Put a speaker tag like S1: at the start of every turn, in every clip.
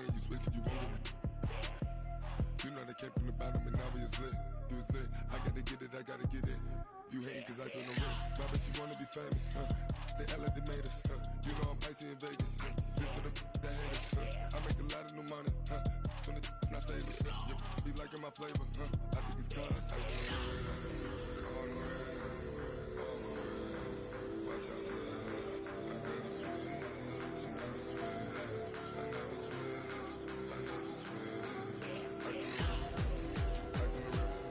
S1: and you switch and you won't get it. You know they came from the bottom and now we is lit. You was lit, I gotta get it, I gotta get it. You hating cause I on the wrist. My bitch, you wanna be famous, They act like they made us, You know I'm icy in Vegas, This for the that hate us, I make a lot of new money, When it's not savers, You be liking my flavor, I think it's cause ice on the wrist, on the wrist, on the wrist. Watch out for this. I never switch, I never switch, I never switch, I never switch. Ice on the wrist, ice on the wrist,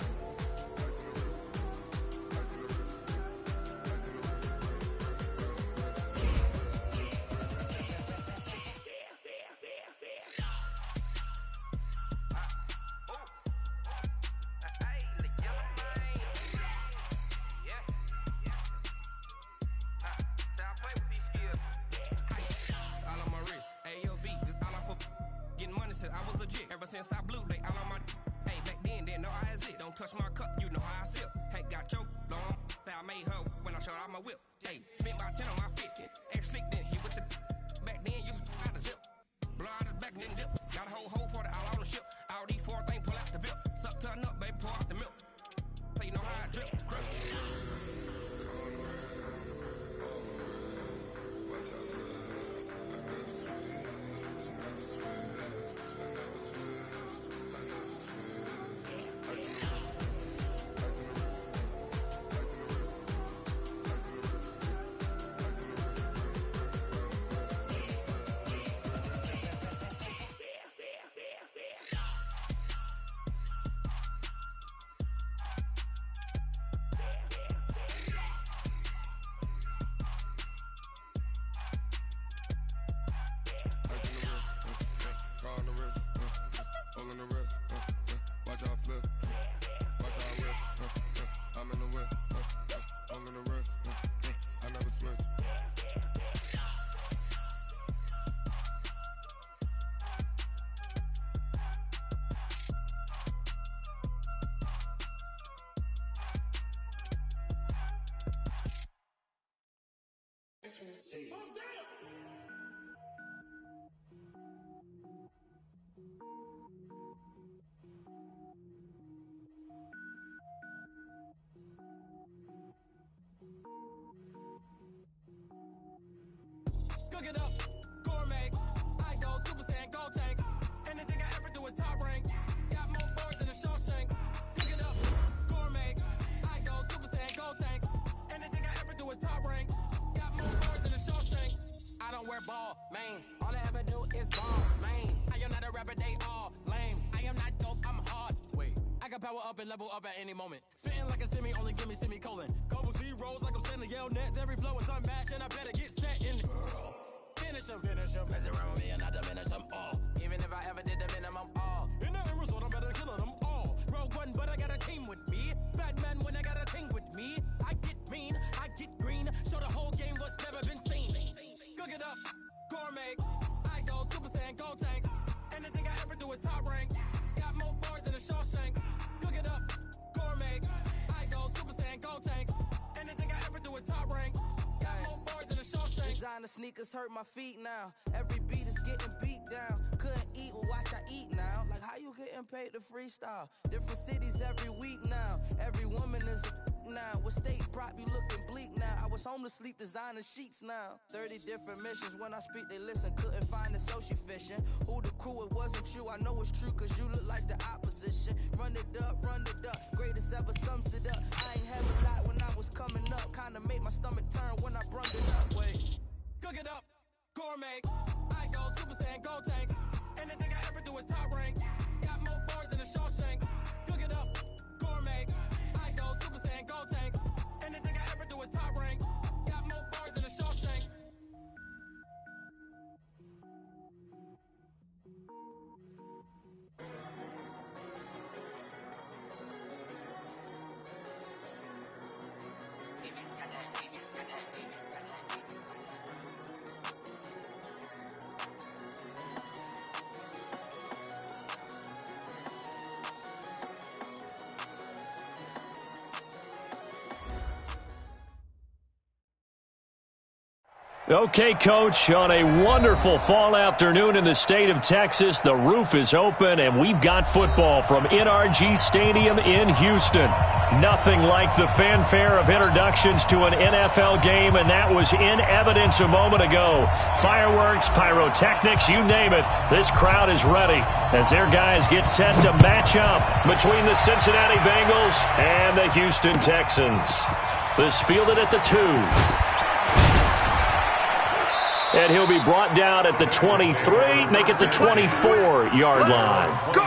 S1: ice on the wrist, ice on the wrist, ice on the wrist.
S2: I was legit. Ever since I blew, they all on my hey, back then, didn't know I exist. Don't touch my cup, you know how I sip. Hey, got your long, say I made her when I showed out my whip. Hey, spent about 10 on my 50. Ex slick, then hit with the back then, used to out the zip. Blow out the back, then dip. Got a whole party all on the ship. All these four things pull out the VIP. Suck to a nut, baby, pour out the milk. So you know how I drip. Crush. Watch out for this. I never switch, I never switch.
S3: Cook it up, gourmet. I go Super Saiyan, go tank. Anything I ever do is top rank. Got more birds than a Shawshank. Cook it up, gourmet. I go Super Saiyan, go tank. Anything I ever do is top rank. Got more birds than a Shawshank. I don't wear ball mains. All I ever do is ball main. I am not a rapper, they all lame. I am not dope, I'm hard. Wait, I can power up and level up at any moment. Spitting like a semi, only give me semicolon. Couple zeros like I'm sending yell nets. Every flow is unmatched and I better get set in. Finish them. Mess around with me and I diminish them all. Even if I ever did the minimum all. In the end result, I'm better killing them all. Rogue One, but I got a team with me. Batman when I got a team with me. I get mean, I get green. Show the whole game what's never been seen. Cook it up, gourmet. I go Super Saiyan, go tank. Anything I ever do is top rank. Got more bars than a Shawshank. Cook it up, gourmet. I go Super Saiyan, go tank. Anything I ever do is top rank. Got more bars than a Shawshank.
S4: Designer sneakers hurt my feet now. Every beat is getting beat down. Couldn't eat, well watch I eat now. Like how you getting paid to freestyle? Different cities every week now. Every woman is a now. What state prop you looking bleak now? I was home to sleep designer sheets now. 30 different missions. When I speak they listen. Couldn't find the social fishing. Who the crew? It wasn't you. I know it's true cause you look like the opposition. Run it up. Greatest ever sums it up. I ain't had a lot when I was coming up. Kinda made my stomach turn when I brung it up. Wait.
S3: Cook it up, gourmet. I go Super Saiyan, go tank. Anything I ever do is top rank. Got more bars than a Shawshank. Cook it up, gourmet. I go Super Saiyan, go tank. Anything I ever do is top rank. Got more bars than a Shawshank.
S5: Okay, Coach, on a wonderful fall afternoon in the state of Texas, the roof is open, and we've got football from NRG Stadium in Houston. Nothing like the fanfare of introductions to an NFL game, and that was in evidence a moment ago. Fireworks, pyrotechnics, you name it. This crowd is ready as their guys get set to match up between the Cincinnati Bengals and the Houston Texans. This fielded at the 2. And he'll be brought down at the 23, make it the 24-yard line.
S6: Go!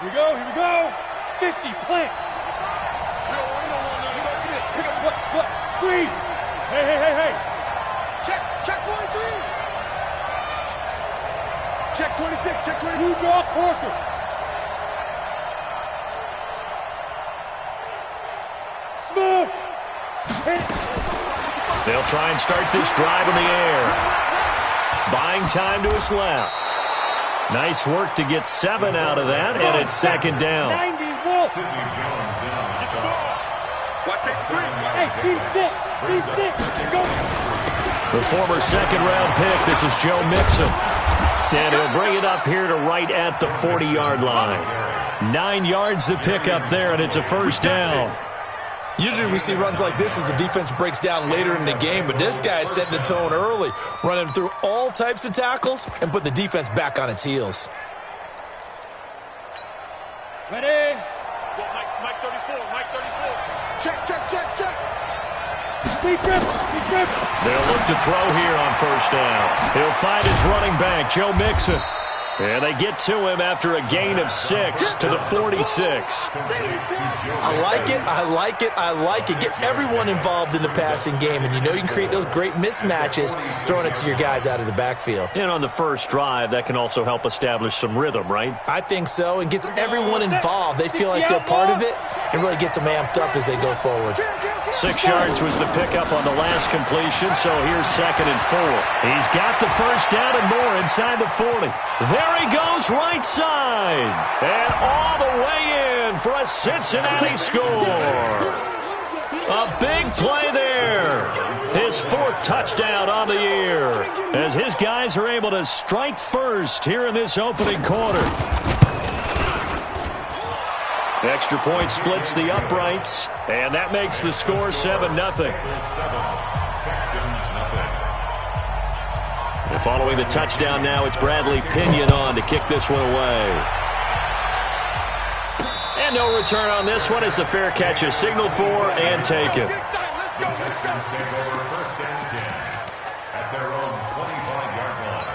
S6: Here we go. 50, plant. Pick up, what? Squeeze. Hey. Check 23. Check 26, check 20. Who draw Corker? Smooth.
S5: They'll try and start this drive in the air. Buying time to his left. Nice work to get 7 out of that, and it's second down.
S6: 90, Wolf. Watch that screen. Hey, C6. Go.
S5: The former second-round pick, this is Joe Mixon. And he'll bring it up here to right at the 40-yard line. 9 yards to pick up there, and it's a first down.
S7: Usually we see runs like this as the defense breaks down later in the game, but this guy is setting the tone early, running through all types of tackles and put the defense back on its heels.
S6: Ready?
S8: Mike 34. Check.
S6: Big grip.
S5: They'll look to throw here on first down. He'll find his running back, Joe Mixon. And they get to him after a gain of 6 to the 46.
S7: I like it. Get everyone involved in the passing game, and you know you can create those great mismatches throwing it to your guys out of the backfield.
S5: And on the first drive, that can also help establish some rhythm, right?
S7: I think so, and gets everyone involved. They feel like they're part of it, and really gets them amped up as they go forward.
S5: 6 yards was the pickup on the last completion, so here's 2nd and 4. He's got the first down and more inside the 40. There he goes right side. And all the way in for a Cincinnati score. A big play there. His 4th touchdown on the year as his guys are able to strike first here in this opening quarter. Extra point splits the uprights, and that makes the score 7-0. And following the touchdown now, it's Bradley Pinion on to kick this one away. And no return on this one as the fair catch is signaled for and taken.
S9: At their own 25-yard line.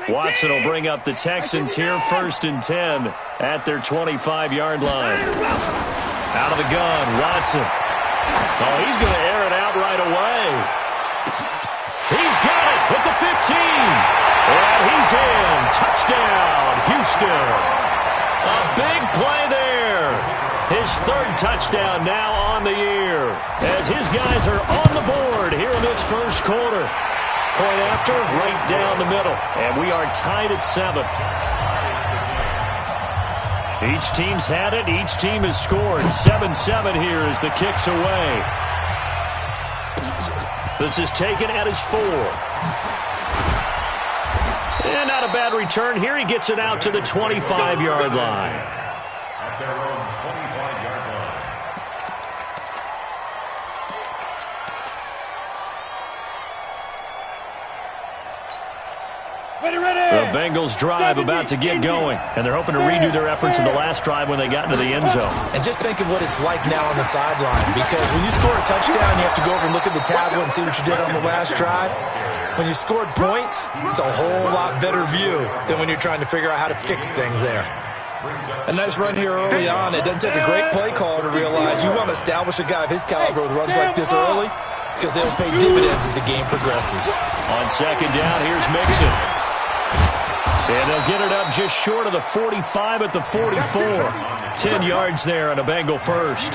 S5: Watson will bring up the Texans here, 1st and 10 at their 25-yard line. Out of the gun, Watson. Oh, he's going to air it out right away. He's got it at the 15. And he's in. Touchdown, Houston. A big play there. His 3rd touchdown now on the year as his guys are on the board here in this first quarter. Point after, right down the middle. And we are tied at 7. Each team's had it. Each team has scored. 7-7 here as the kick's away. This is taken at his 4. And not a bad return here. He gets it out to the 25-yard line.
S9: At their own 25-yard line.
S5: The Bengals drive about to get going, and they're hoping to redo their efforts in the last drive when they got into the end zone.
S7: And just think of what it's like now on the sideline, because when you score a touchdown, you have to go over and look at the tablet and see what you did on the last drive. When you scored points, it's a whole lot better view than when you're trying to figure out how to fix things there. A nice run here early on. It doesn't take a great play caller to realize you want to establish a guy of his caliber with runs like this early, because they'll pay dividends as the game progresses.
S5: On second down, here's Mixon. And they'll get it up just short of the 45 at the 44. 10 yards there and a Bengal first.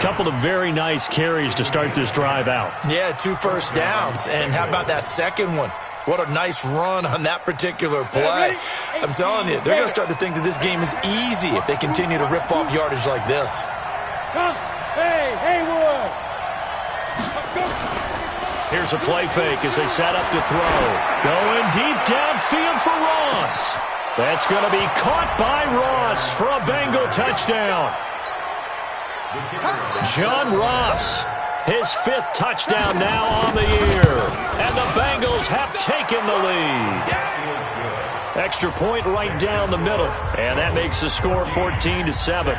S5: Couple of very nice carries to start this drive out.
S7: Yeah, 2 first downs. And how about that second one? What a nice run on that particular play. I'm telling you, they're going to start to think that this game is easy if they continue to rip off yardage like this.
S6: Hey, Haywood!
S5: Here's a play fake as they set up to throw. Going deep downfield for Ross. That's going to be caught by Ross for a Bengal touchdown. John Ross, his 5th touchdown now on the year. And the Bengals have taken the lead. Extra point right down the middle. And that makes the score 14-7.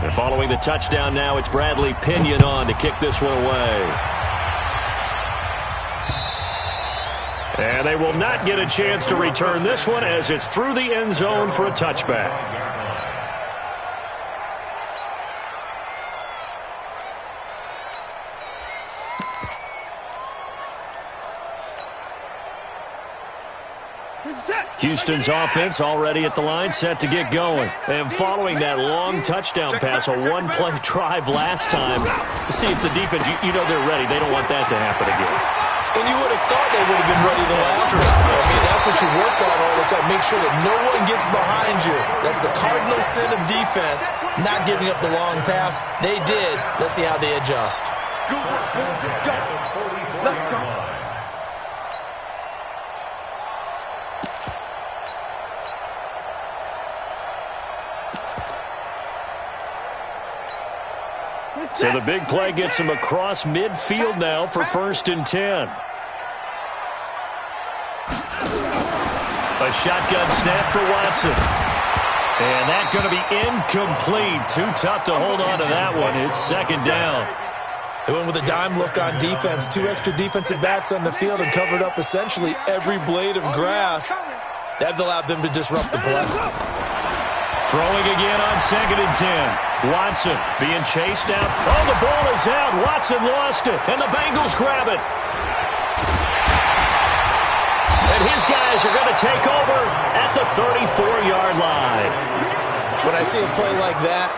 S5: And following the touchdown now, it's Bradley Pinion on to kick this one away. And they will not get a chance to return this one as it's through the end zone for a touchback. Houston's offense already at the line, set to get going. And following that long touchdown pass, a one-play drive last time, to see if the defense, you know they're ready. They don't want that to happen again.
S7: And you would have thought they would have been ready the last time. I mean, that's what you work on all the time. Make sure that no one gets behind you. That's the cardinal sin of defense, not giving up the long pass. They did. Let's see how they adjust.
S6: Let's go.
S5: So the big play gets him across midfield now for 1st and 10. A shotgun snap for Watson. And that's going to be incomplete. Too tough to hold on to that one. It's 2nd down.
S7: They went with a dime look on defense. 2 extra defensive backs on the field and covered up essentially every blade of grass. That allowed them to disrupt the play.
S5: Throwing again on 2nd and 10. Watson being chased out. Oh, the ball is out. Watson lost it, and the Bengals grab it. And his guys are going to take over at the 34-yard line.
S7: When I see a play like that,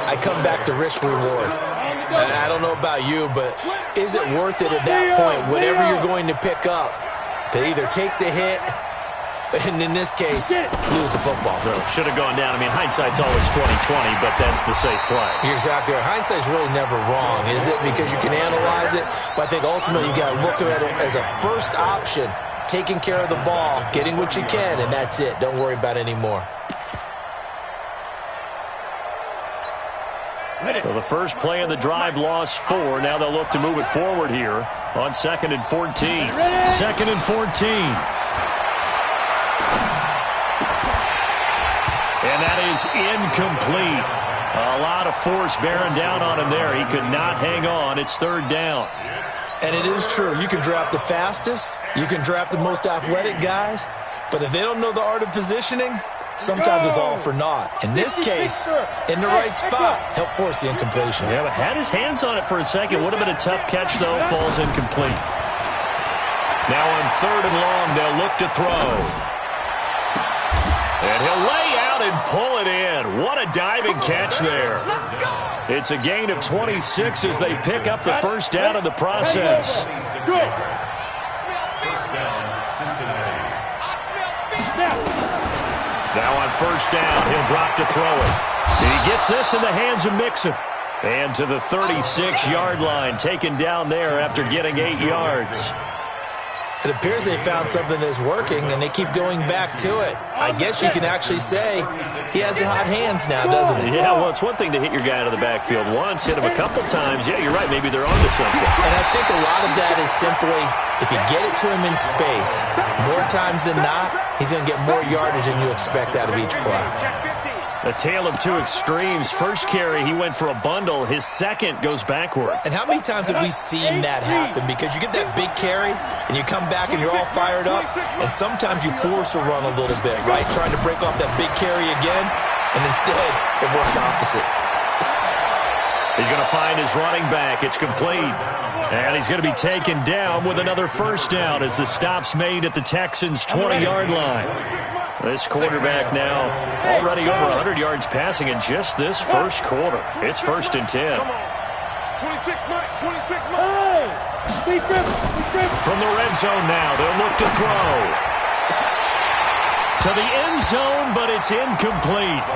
S7: I come back to risk reward. I don't know about you, but is it worth it at that point, whatever you're going to pick up, to either take the hit, and in this case, lose the football?
S5: So should have gone down. I mean, hindsight's always 20/20, but that's the safe play.
S7: You're exactly right. Hindsight's really never wrong, is it? Because you can analyze it, but I think ultimately you got to look at it as a first option, taking care of the ball, getting what you can, and that's it. Don't worry about it anymore.
S5: So the first play of the drive lost 4. Now they'll look to move it forward here on 2nd and 14. 2nd and 14. And that is incomplete. A lot of force bearing down on him there. He could not hang on. It's 3rd down.
S7: And it is true. You can draft the fastest. You can draft the most athletic guys. But if they don't know the art of positioning, sometimes it's all for naught. In this case, in the right spot, helped force the incompletion.
S5: Yeah, but had his hands on it for a second. Would have been a tough catch, though. Falls incomplete. Now on 3rd and long, they'll look to throw. And he'll lay out and pull it in. What a diving catch there. It's a gain of 26 as they pick up the first down in the process. Now on 1st down, he'll drop to throw it. And he gets this in the hands of Mixon. And to the 36-yard line, taken down there after getting 8 yards.
S7: It appears they found something that's working, and they keep going back to it. I guess you can actually say he has the hot hands now, doesn't he?
S5: Yeah, well, it's one thing to hit your guy out of the backfield once, hit him a couple times. Yeah, you're right. Maybe they're onto something.
S7: And I think a lot of that is simply, if you get it to him in space, more times than not, he's going to get more yardage than you expect out of each play.
S5: A tale of 2 extremes. First carry, he went for a bundle. His second goes backward.
S7: And how many times have we seen that happen? Because you get that big carry, and you come back and you're all fired up, and sometimes you force a run a little bit, right? Trying to break off that big carry again, and instead, it works opposite.
S5: He's going to find his running back. It's complete. And he's going to be taken down with another first down as the stop's made at the Texans' 20-yard line. This quarterback now already over 100 yards passing in just this first quarter. It's 1st and 10.
S8: 26 Mike.
S5: From the red zone now, they'll look to throw. To the end zone, but it's incomplete.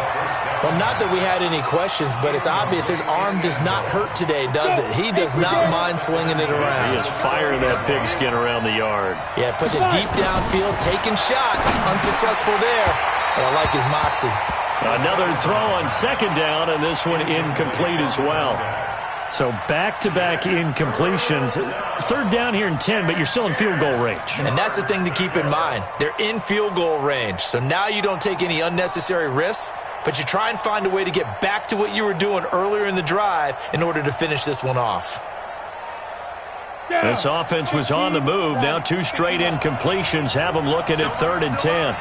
S7: Well, not that we had any questions, but it's obvious his arm does not hurt today, does it? He does not mind slinging it around.
S5: He is firing that pigskin around the yard.
S7: Yeah, putting it deep downfield, taking shots. Unsuccessful there, but I like his moxie.
S5: Another throw on 2nd down, and this one incomplete as well. So back-to-back incompletions. 3rd down here in 10, but you're still in field goal range.
S7: And that's the thing to keep in mind. They're in field goal range. So now you don't take any unnecessary risks, but you try and find a way to get back to what you were doing earlier in the drive in order to finish this one off.
S5: This offense was on the move. Now 2 straight incompletions have them looking at 3rd and 10.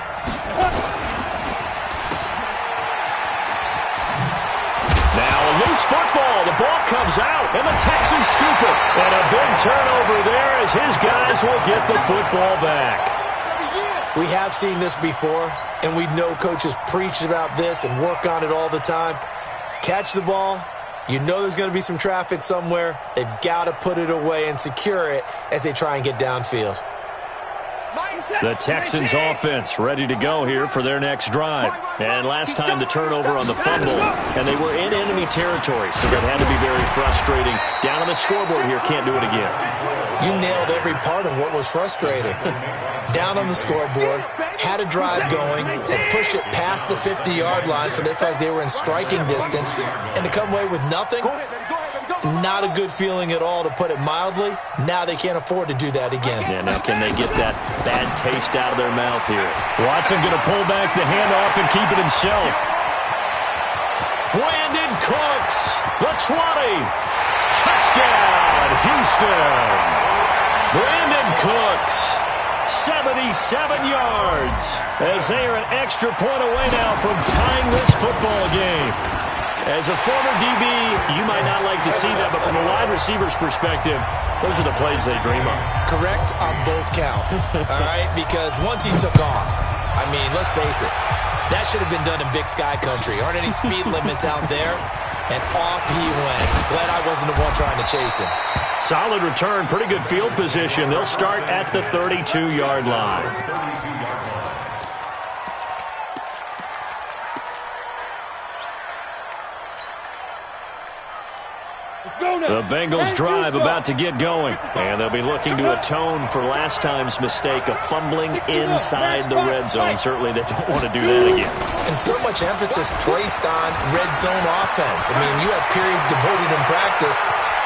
S5: Loose football. The ball comes out, and the Texans scoop it. And a big turnover there as his guys will get the football back.
S7: We have seen this before, and we know coaches preach about this and work on it all the time. Catch the ball. You know there's going to be some traffic somewhere. They've got to put it away and secure it as they try and get downfield.
S5: The Texans offense ready to go here for their next drive. And last time the turnover on the fumble, and they were in enemy territory, so that had to be very frustrating. Down on the scoreboard here, can't do it again.
S7: You nailed every part of what was frustrating. Down on the scoreboard, had a drive going, and pushed it past the 50-yard line so they felt like they were in striking distance, and to come away with nothing, not a good feeling at all, to put it mildly. Now they can't afford to do that again.
S5: Yeah, now can they get that bad taste out of their mouth here? Watson going to pull back the handoff and keep it himself. Brandon Cooks, the 20. Touchdown, Houston. Brandon Cooks, 77 yards, as they are an extra point away now from tying this football game. As a former DB, you might not like to see that, but from a wide receiver's perspective, those are the plays they dream of.
S7: Correct on both counts, all right? Because once he took off, I mean, let's face it, that should have been done in Big Sky Country. Aren't any speed limits out there? And off he went. Glad I wasn't the one trying to chase him.
S5: Solid return, pretty good field position. They'll start at the 32-yard line. The Bengals drive about to get going, and they'll be looking to atone for last time's mistake of fumbling inside the red zone. Certainly they don't want to do that again.
S7: And so much emphasis placed on red zone offense. I mean, you have periods devoted in practice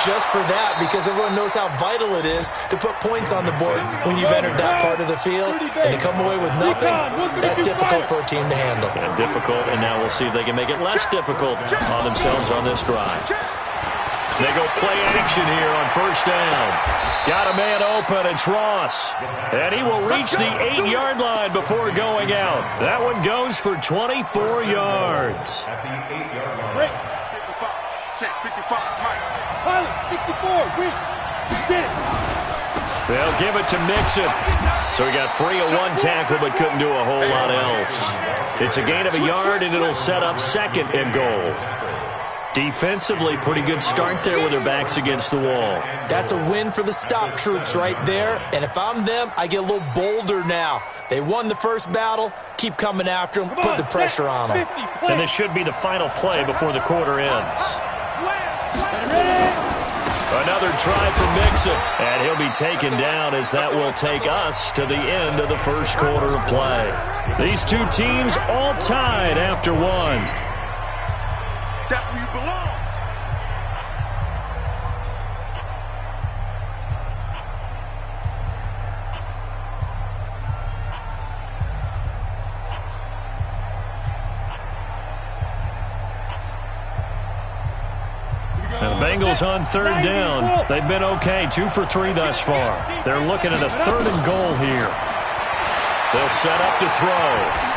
S7: just for that, because everyone knows how vital it is to put points on the board when you've entered that part of the field. And to come away with nothing, that's difficult for a team to handle.
S5: And difficult, and now we'll see if they can make it less difficult on themselves on this drive. They go play action here on 1st down. Got a man open, it's Ross. And he will reach the 8-yard line before going out. That one goes for 24 yards.
S8: At the 8-yard line.
S3: 55. Check, 55. Mike. Pilot, 64. Wait. Get it.
S5: They'll give it to Mixon. So he got free of one tackle but couldn't do a whole lot else. It's a gain of a yard, and it'll set up 2nd and goal. Defensively, pretty good start there with their backs against the wall.
S7: That's a win for the stop troops right there. And if I'm them, I get a little bolder now. They won the first battle. Keep coming after them. Put the pressure on them.
S5: And this should be the final play before the quarter ends. Another try for Mixon. And he'll be taken down, as that will take us to the end of the first quarter of play. These two teams all tied after one.
S8: That's where you belong.
S5: And the Bengals on 3rd down. They've been okay, 2 for 3 thus far. They're looking at a 3rd and goal here. They'll set up to throw.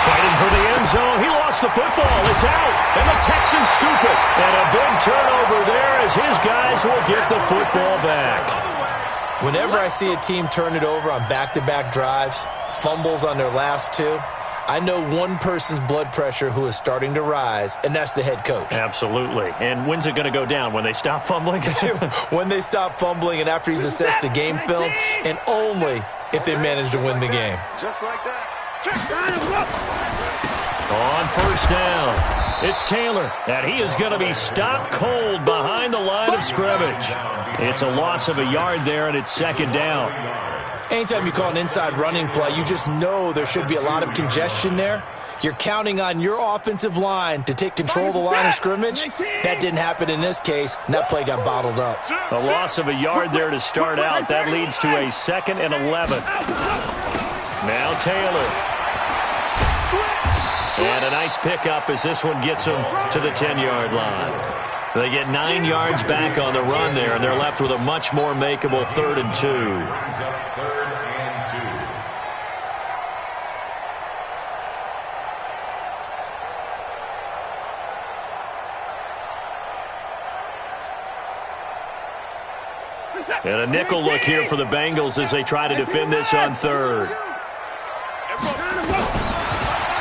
S5: Fighting for the end zone. He lost the football. It's out. And the Texans scoop it. And a big turnover there as his guys will get the football back.
S7: Whenever I see a team turn it over on back-to-back drives, fumbles on their last two, I know one person's blood pressure who is starting to rise, and that's the head coach.
S5: Absolutely. And when's it going to go down? When they stop fumbling?
S7: When they stop fumbling and after he's assessed the game film, and only if they manage to win the game.
S8: Just like that.
S5: On first down, it's Taylor, and he is going to be stopped cold behind the line of scrimmage. It's a loss of a yard there, and it's second down.
S7: Anytime you call an inside running play, you just know there should be a lot of congestion there. You're counting on your offensive line to take control of the line of scrimmage. That didn't happen in this case, and that play got bottled up.
S5: A loss of a yard there to start out. That leads to a 2nd and 11. Now Taylor. And a nice pickup as this one gets them to the 10-yard line. They get 9 yards back on the run there, and they're left with a much more makeable 3rd and 2. And a nickel look here for the Bengals as they try to defend this on 3rd.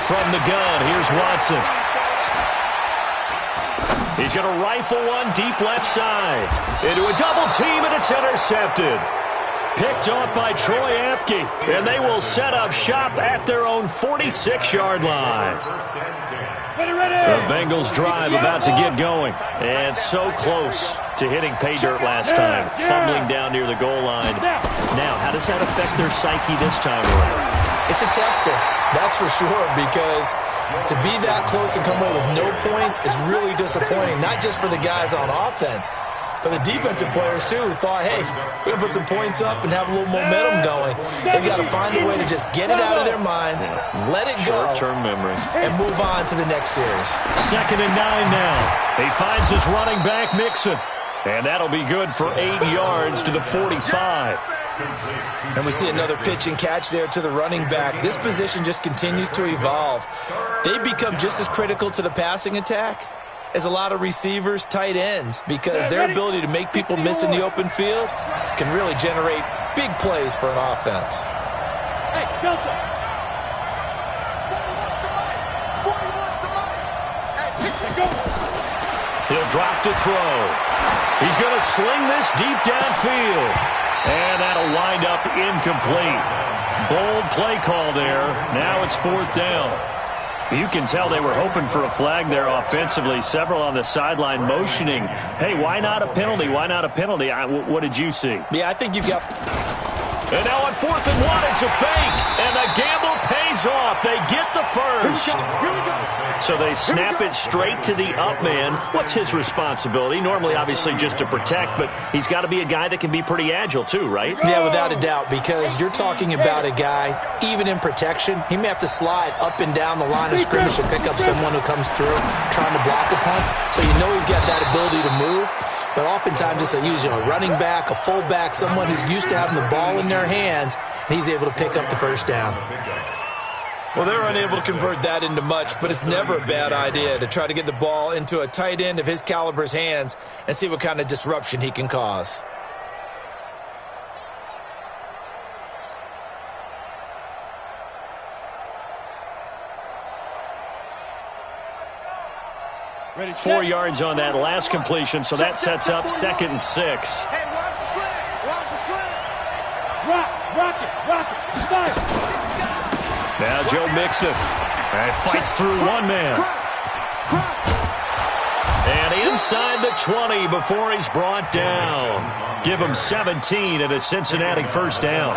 S5: From the gun, here's Watson. He's going to rifle one deep left side. Into a double team, and it's intercepted. Picked off by Troy Apke, and they will set up shop at their own 46-yard line. The Bengals drive about to get going, and so close to hitting pay dirt last time, fumbling down near the goal line. Now, how does that affect their psyche this time around?
S7: It's a tester, that's for sure, because to be that close and come away with no points is really disappointing, not just for the guys on offense, but the defensive players, too, who thought, hey, we're going to put some points up and have a little momentum going. They've got to find a way to just get it out of their minds, let it go,
S5: short-term memory,
S7: and move on to the next series.
S5: 2nd and 9 now. He finds his running back, Mixon, and that'll be good for 8 yards to the 45.
S7: And we see another pitch and catch there to the running back. This position just continues to evolve. They become just as critical to the passing attack as a lot of receivers, tight ends, because their ability to make people miss in the open field can really generate big plays for an offense.
S6: Hey, Delta.
S5: He'll drop to throw. He's going to sling this deep downfield. And that'll wind up incomplete. Bold play call there. Now it's 4th down. You can tell they were hoping for a flag there offensively. Several on the sideline motioning, hey, why not a penalty? Why not a penalty? What did you see?
S7: Yeah, I think you've got...
S5: And now on 4th and 1, it's a fake. And the gamble pays off. They get the first. So they snap it straight to the up man. What's his responsibility? Normally, obviously, just to protect, but he's got to be a guy that can be pretty agile too, right?
S7: Yeah, without a doubt, because you're talking about a guy, even in protection, he may have to slide up and down the line of scrimmage to pick up someone who comes through trying to block a punt. So you know he's got that ability to move. But oftentimes it's a running back, a fullback, someone who's used to having the ball in their hands, and he's able to pick up the first down. Well, they're unable to convert that into much, but it's never a bad idea to try to get the ball into a tight end of his caliber's hands and see what kind of disruption he can cause.
S6: Ready,
S5: 4 yards on that last completion, so that sets up 2nd and 6.
S8: Hey, watch the slant. Watch the slant.
S6: rock it, start.
S5: Now Joe Mixon fights through one man. And inside the 20 before he's brought down. Give him 17 at a Cincinnati first down.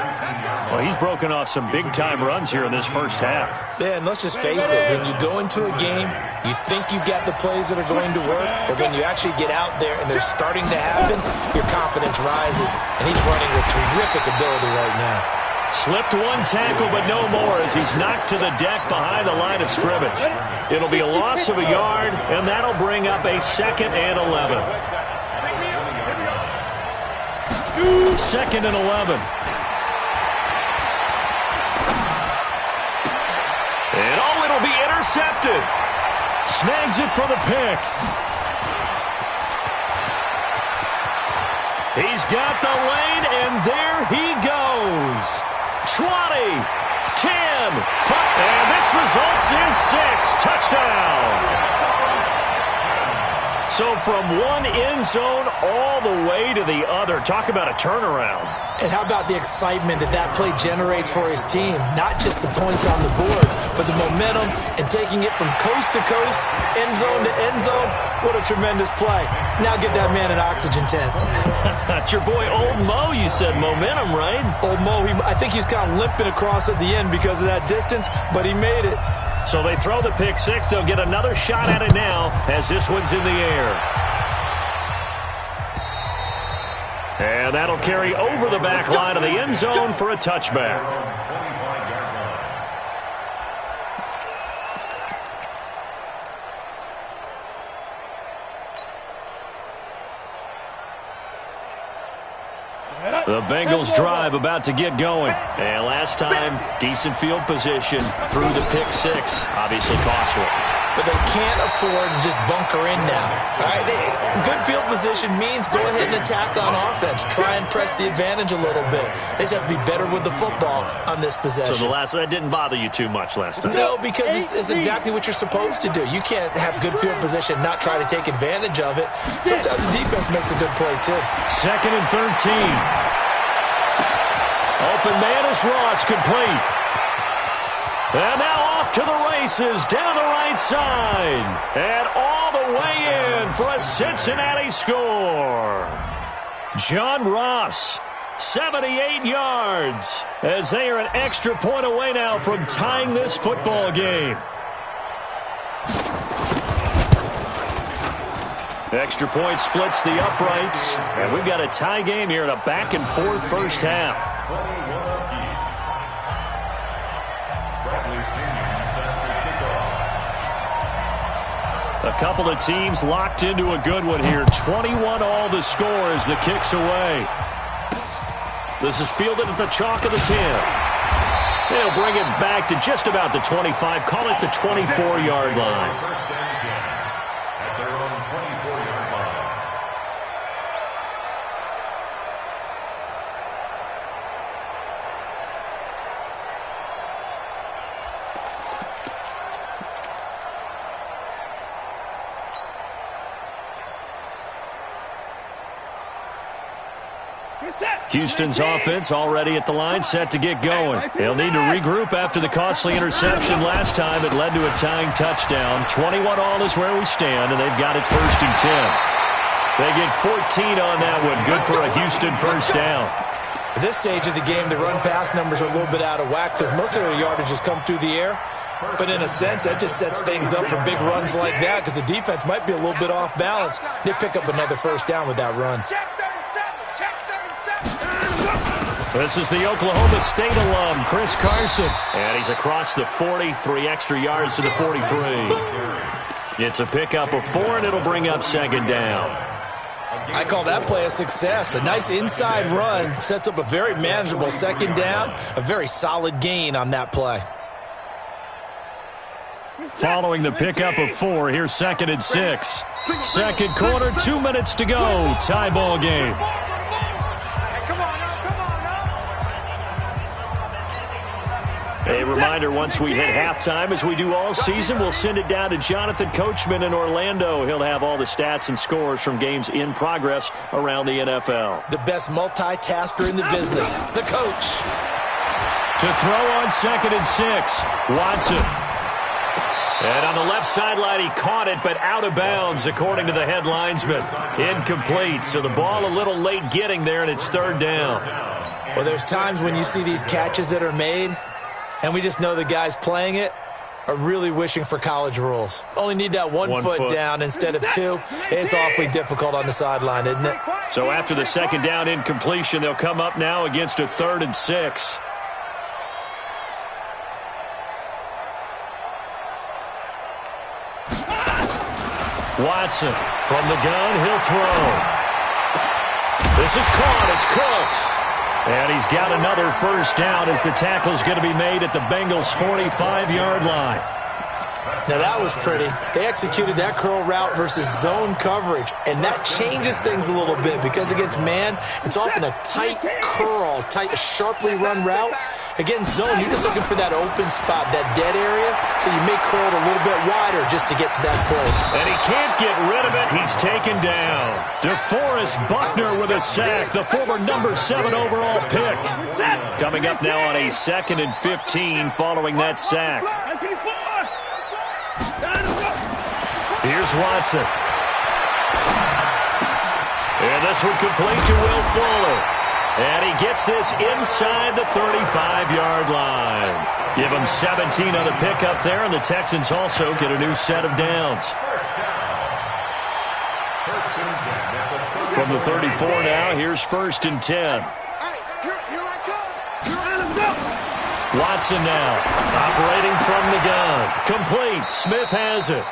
S5: Well, he's broken off some big-time runs here in this first half.
S7: Yeah, and let's just face it. When you go into a game, you think you've got the plays that are going to work, but when you actually get out there and they're starting to happen, your confidence rises, and he's running with terrific ability right now.
S5: Slipped one tackle, but no more as he's knocked to the deck behind the line of scrimmage. It'll be a loss of a yard, and that'll bring up a 2nd and 11. 2nd and 11. And it'll intercepted. Snags it for the pick. He's got the lane, and there he goes. 20, 10, 5, and this results in 6. Touchdown. So from one end zone all the way to the other. Talk about a turnaround.
S7: And how about the excitement that play generates for his team? Not just the points on the board, but the momentum and taking it from coast to coast, end zone to end zone. What a tremendous play. Now get that man an oxygen tent.
S5: That's your boy Old Mo, you said. Momentum, right?
S7: Old Mo, I think he's kind of limping across at the end because of that distance, but he made it.
S5: So they throw the pick six. They'll get another shot at it now as this one's in the air. And that'll carry over the back line of the end zone for a touchback. The Bengals drive about to get going. And last time, decent field position through the pick six. Obviously costly.
S7: But they can't afford to just bunker in now. All right, good field position means go ahead and attack on offense. Try and press the advantage a little bit. They just have to be better with the football on this possession.
S5: So that didn't bother you too much last time?
S7: No, because it's exactly what you're supposed to do. You can't have good field position, not try to take advantage of it. Sometimes the defense makes a good play, too.
S5: 2nd and 13. Open man is Ross, complete. And now off to the races, down the right side. And all the way in for a Cincinnati score. John Ross, 78 yards, as they are an extra point away now from tying this football game. Extra point splits the uprights, and we've got a tie game here in a back-and-forth first half. A couple of teams locked into a good one here. 21 all the score as the kick's away. This is fielded at the chalk of the 10. They'll bring it back to just about the 25. Call it the 24-yard line. Houston's offense already at the line, set to get going. They'll need to regroup after the costly interception last time. It led to a tying touchdown. 21 all is where we stand, and they've got it 1st and 10. They get 14 on that one. Good for a Houston first down.
S7: At this stage of the game, the run-pass numbers are a little bit out of whack because most of their yardage has come through the air. But in a sense, that just sets things up for big runs like that because the defense might be a little bit off balance. They pick up another first down with that run.
S5: This is the Oklahoma State alum, Chris Carson. And he's across the 40, 3 extra yards to the 43. It's a pickup of 4, and it'll bring up 2nd down.
S7: I call that play a success. A nice inside run sets up a very manageable 2nd down. A very solid gain on that play.
S5: Following the pickup of 4, here's 2nd and 6. Second quarter, 2 minutes to go. Tie ball game. A reminder, once we hit halftime, as we do all season, we'll send it down to Jonathan Coachman in Orlando. He'll have all the stats and scores from games in progress around the NFL.
S7: The best multitasker in the business, the coach.
S5: To throw on 2nd and 6, Watson. And on the left sideline, he caught it, but out of bounds, according to the head linesman. Incomplete, so the ball a little late getting there, and it's 3rd down.
S7: Well, there's times when you see these catches that are made, and we just know the guys playing it are really wishing for college rules. Only need that one foot down instead of 2. It's awfully difficult on the sideline, isn't it?
S5: So after the 2nd down incompletion, they'll come up now against a 3rd and 6. Watson from the gun, he'll throw. This is caught, it's Cooks. And he's got another first down as the tackle's going to be made at the Bengals' 45-yard line.
S7: Now that was pretty. They executed that curl route versus zone coverage, and that changes things a little bit because against man, it's often a tight curl, tight, sharply run route. Against zone, you're just looking for that open spot, that dead area, so you may curl it a little bit wider just to get to that point.
S5: And he can't get rid of it. He's taken down. DeForest Buckner with a sack, the former number 7 overall pick. Coming up now on a 2nd and 15 following that sack. Here's Watson. And this one complete to Will Fuller. And he gets this inside the 35-yard line. Give him 17 on the pickup there, and the Texans also get a new set of downs. From the 34 now, here's 1st and 10. Watson now, operating from the gun. Complete. Smith has it.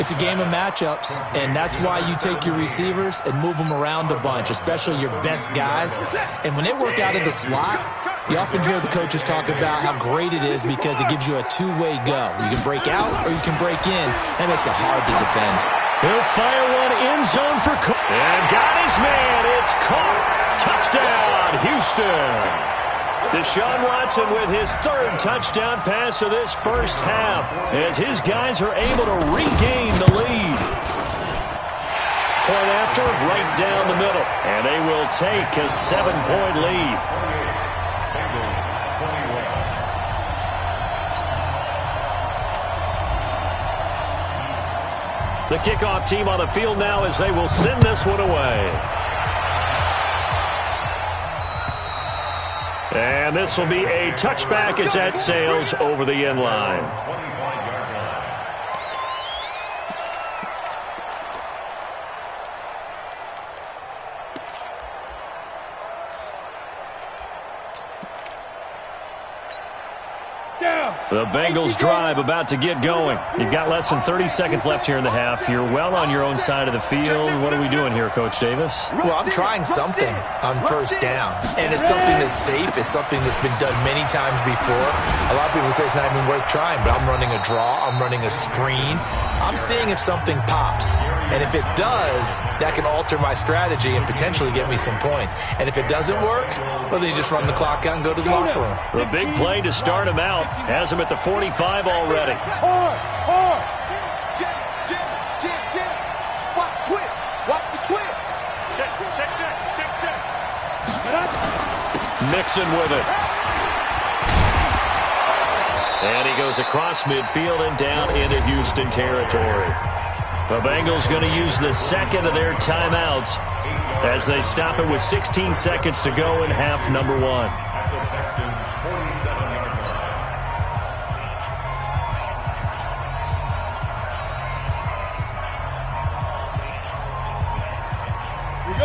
S7: It's a game of matchups, and that's why you take your receivers and move them around a bunch, especially your best guys. And when they work out of the slot, you often hear the coaches talk about how great it is because it gives you a two-way go. You can break out or you can break in. That makes it hard to defend.
S5: He'll fire one end zone for Cook. And got his man. It's caught. Touchdown, Houston. Deshaun Watson with his 3rd touchdown pass of this first half as his guys are able to regain the lead. Point after, right down the middle. And they will take a 7-point lead. The kickoff team on the field now as they will send this one away. And this will be a touchback as that sails over the end line. The Bengals drive about to get going. You've got less than 30 seconds left here in the half. You're well on your own side of the field. What are we doing here, Coach Davis?
S7: Well, I'm trying something on 1st down. And it's something that's safe. It's something that's been done many times before. A lot of people say it's not even worth trying, but I'm running a draw. I'm running a screen. I'm seeing if something pops. And if it does, that can alter my strategy and potentially get me some points. And if it doesn't work, well, then you just run the clock out and go to the locker room.
S5: The big play to start him out has him at the 45 already.
S8: Jim. Watch the twist. Watch the twist. Check.
S5: Mixon with it. And he goes across midfield and down into Houston territory. The Bengals going to use the 2nd of their timeouts as they stop it with 16 seconds to go in half number 1.
S9: Texans 47-yard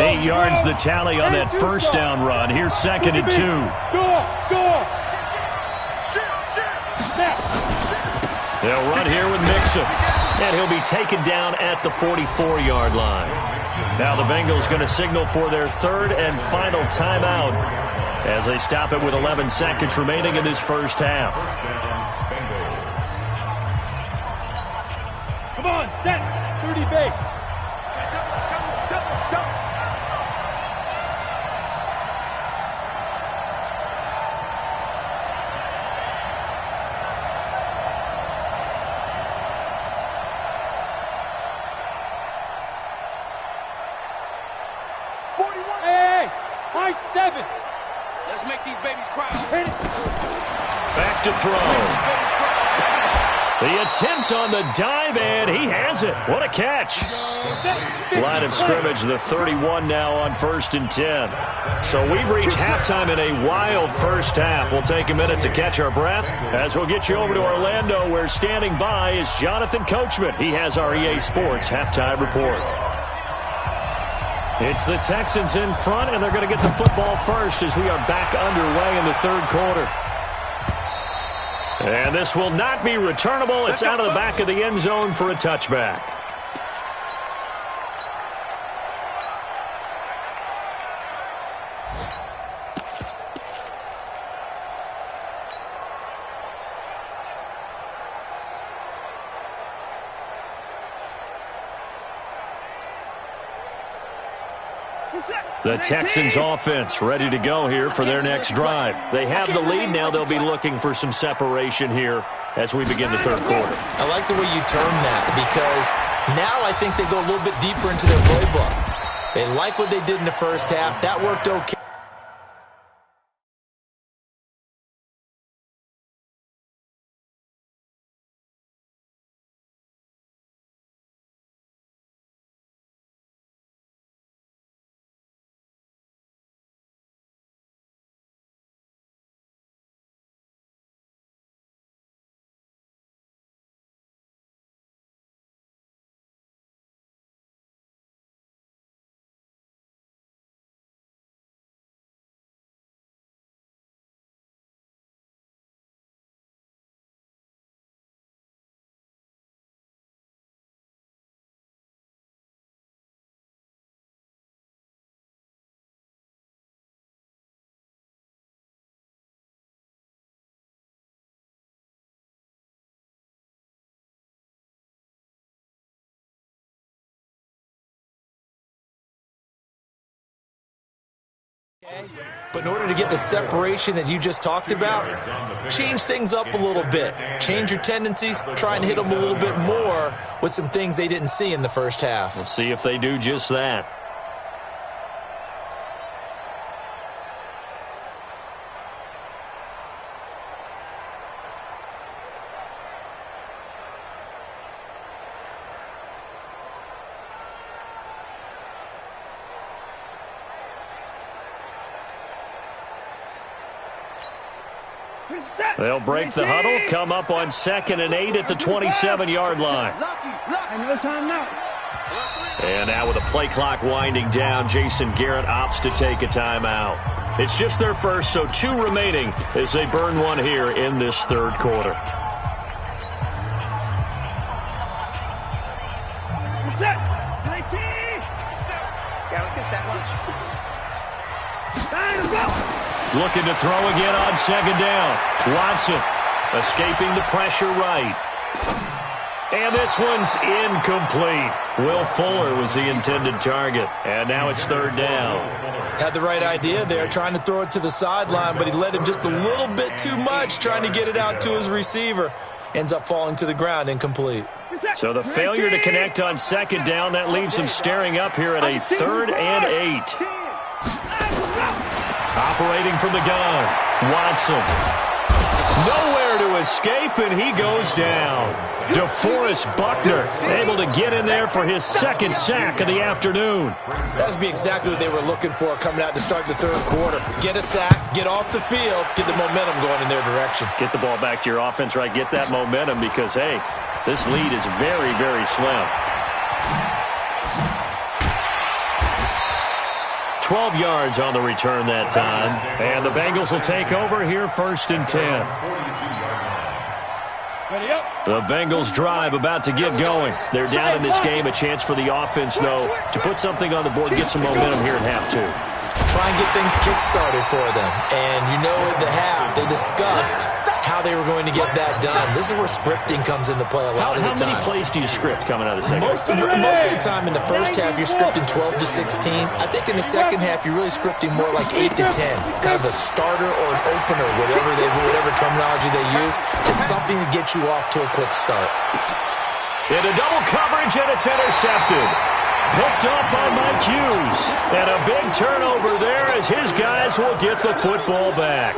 S9: line.
S5: 8 yards the tally on that first down run. Here's 2nd and 2.
S6: Go!
S5: They'll run here with Mixon. And he'll be taken down at the 44-yard line. Now the Bengals going to signal for their 3rd and final timeout as they stop it with 11 seconds remaining in this first half.
S6: Come on, set. 30 base.
S3: Let's make these babies cry.
S5: Back to throw. The attempt on the dive, and he has it. What a catch. Line of scrimmage, the 31 now on 1st and 10. So we've reached halftime in a wild first half. We'll take a minute to catch our breath as we'll get you over to Orlando, where standing by is Jonathan Coachman. He has our EA Sports halftime report. It's the Texans in front, and they're going to get the football first as we are back underway in the 3rd quarter. And this will not be returnable. It's out of the back of the end zone for a touchback. The Texans offense ready to go here for their next drive. They have the lead now. They'll be looking for some separation here as we begin the third quarter.
S7: I like the way you term that because now I think they go a little bit deeper into their playbook. They like what they did in the first half. That worked okay. But in order to get the separation that you just talked about, change things up a little bit. Change your tendencies, try and hit them a little bit more with some things they didn't see in the first half.
S5: We'll see if they do just that. They'll break the huddle, come up on 2nd and 8 at the 27-yard line.
S6: No timeout.
S5: And now with the play clock winding down, Jason Garrett opts to take a timeout. It's just their first, so 2 remaining as they burn one here in this third quarter.
S6: Set. 19.
S8: Yeah, let's get set. Lunch.
S5: Looking to throw again on 2nd down. Watson escaping the pressure right. And this one's incomplete. Will Fuller was the intended target. And now it's 3rd down.
S7: Had the right idea there, trying to throw it to the sideline, but he led him just a little bit too much, trying to get it out to his receiver. Ends up falling to the ground, incomplete.
S5: So the failure to connect on 2nd down, that leaves him staring up here at a 3rd and 8. Operating from the gun, Watson. Nowhere to escape, and he goes down. DeForest Buckner able to get in there for his 2nd sack of the afternoon.
S7: That would be exactly what they were looking for coming out to start the third quarter. Get a sack, get off the field, get the momentum going in their direction.
S5: Get the ball back to your offense, right? Get that momentum because, hey, this lead is very, very slim. 12 yards on the return that time. And the Bengals will take over here 1st and 10. The Bengals drive about to get going. They're down in this game. A chance for the offense, though, to put something on the board, get some momentum here at half 2.
S7: Try and get things kick-started for them. And you know at the half, they discussed how they were going to get that done. This is where scripting comes into play a lot of the time.
S5: How many plays do you script coming out of the second?
S7: Most of the time in the first half, you're scripting 12 to 16. I think in the second half, you're really scripting more like 8 to 10. Kind of a starter or an opener, whatever terminology they use. Just something to get you off to a quick start.
S5: Into double coverage, and it's intercepted. Picked up by Mike Hughes. And a big turnover there as his guys will get the football back.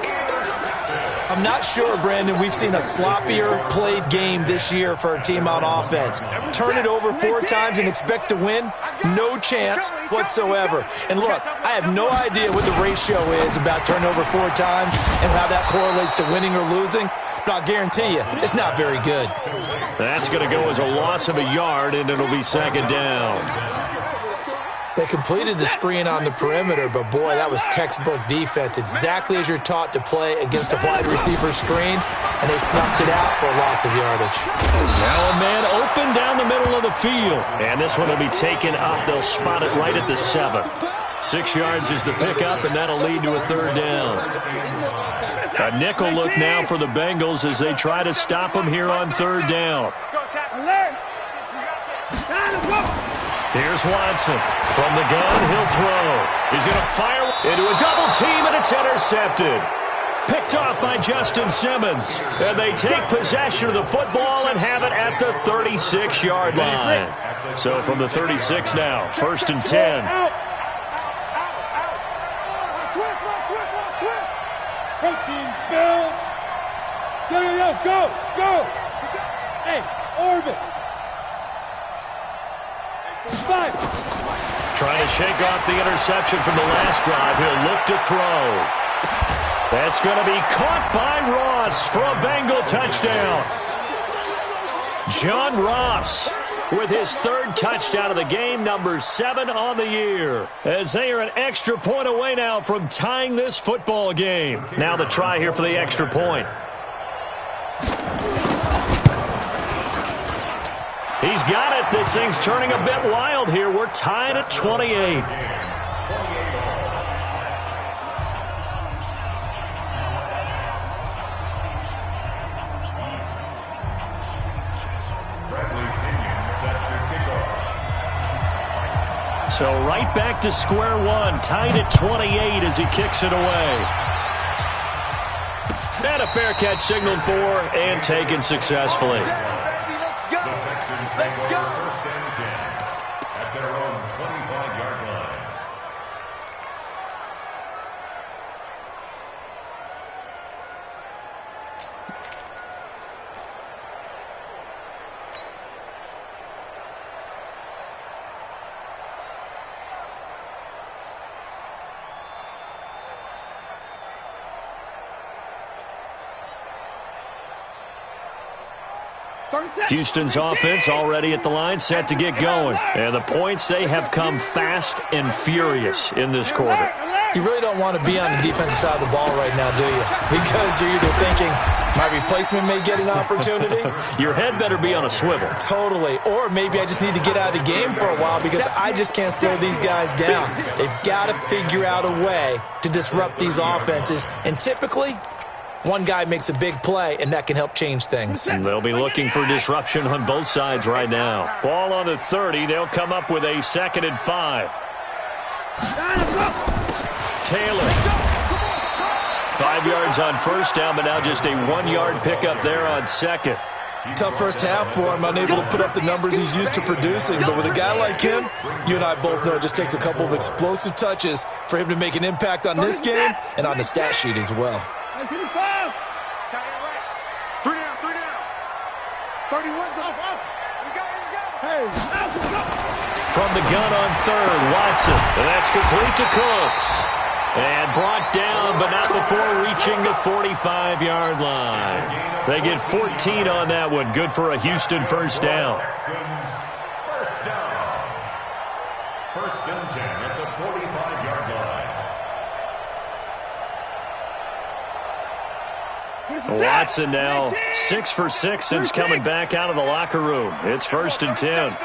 S7: I'm not sure, Brandon, we've seen a sloppier played game this year for a team on offense. Turn it over 4 times and expect to win? No chance whatsoever. And look, I have no idea what the ratio is about turning over 4 times and how that correlates to winning or losing. But I'll guarantee you, it's not very good.
S5: That's going to go as a loss of a yard, and it'll be 2nd down.
S7: They completed the screen on the perimeter, but boy, that was textbook defense. Exactly as you're taught to play against a wide receiver screen, and they snuffed it out for a loss of yardage.
S5: Now a man open down the middle of the field. And this one will be taken up. They'll spot it right at the 7. 6 yards is the pickup, and that'll lead to a 3rd down. A nickel look now for the Bengals as they try to stop them here on 3rd down. Here's Watson. From the gun, he'll throw. He's going to fire into a double team, and it's intercepted. Picked off by Justin Simmons. And they take possession of the football and have it at the 36-yard line. So from the 36 now, 1st and 10.
S6: Protein spill. Yo, go. Hey, orbit. 5.
S5: Trying to shake off the interception from the last drive. He'll look to throw. That's going to be caught by Ross for a Bengal touchdown. John Ross with his 3rd touchdown of the game, number 7 on the year. As they are an extra point away now from tying this football game. Now the try here for the extra point. He's got it. This thing's turning a bit wild here. We're tied at 28. So right back to square one, tied at 28 as he kicks it away. And a fair catch signaled for and taken successfully. Houston's offense already at the line, set to get going. And the points, they have come fast and furious in this quarter.
S7: You really don't want to be on the defensive side of the ball right now, do you? Because you're either thinking, my replacement may get an opportunity.
S5: Your head better be on a swivel.
S7: Totally. Or maybe I just need to get out of the game for a while because I just can't slow these guys down. They've got to figure out a way to disrupt these offenses. And typically, one guy makes a big play, and that can help change things.
S5: And they'll be looking for disruption on both sides right now. Ball on the 30. They'll come up with a 2nd and 5. Taylor. 5 yards on first down, but now just a 1-yard pickup there on 2nd.
S7: Tough first half for him, unable to put up the numbers he's used to producing. But with a guy like him, you and I both know it just takes a couple of explosive touches for him to make an impact on this game and on the stat sheet as well.
S8: 3 down. 31's the off.
S5: From the gun on 3rd, Watson. And that's complete to Cooks. And brought down, but not before reaching the 45-yard line. They get 14 on that one. Good for a Houston first down.
S9: First and 10 at the 45-yard line.
S5: Watson now 6 for 6 since coming back out of the locker room. It's 1st and 10.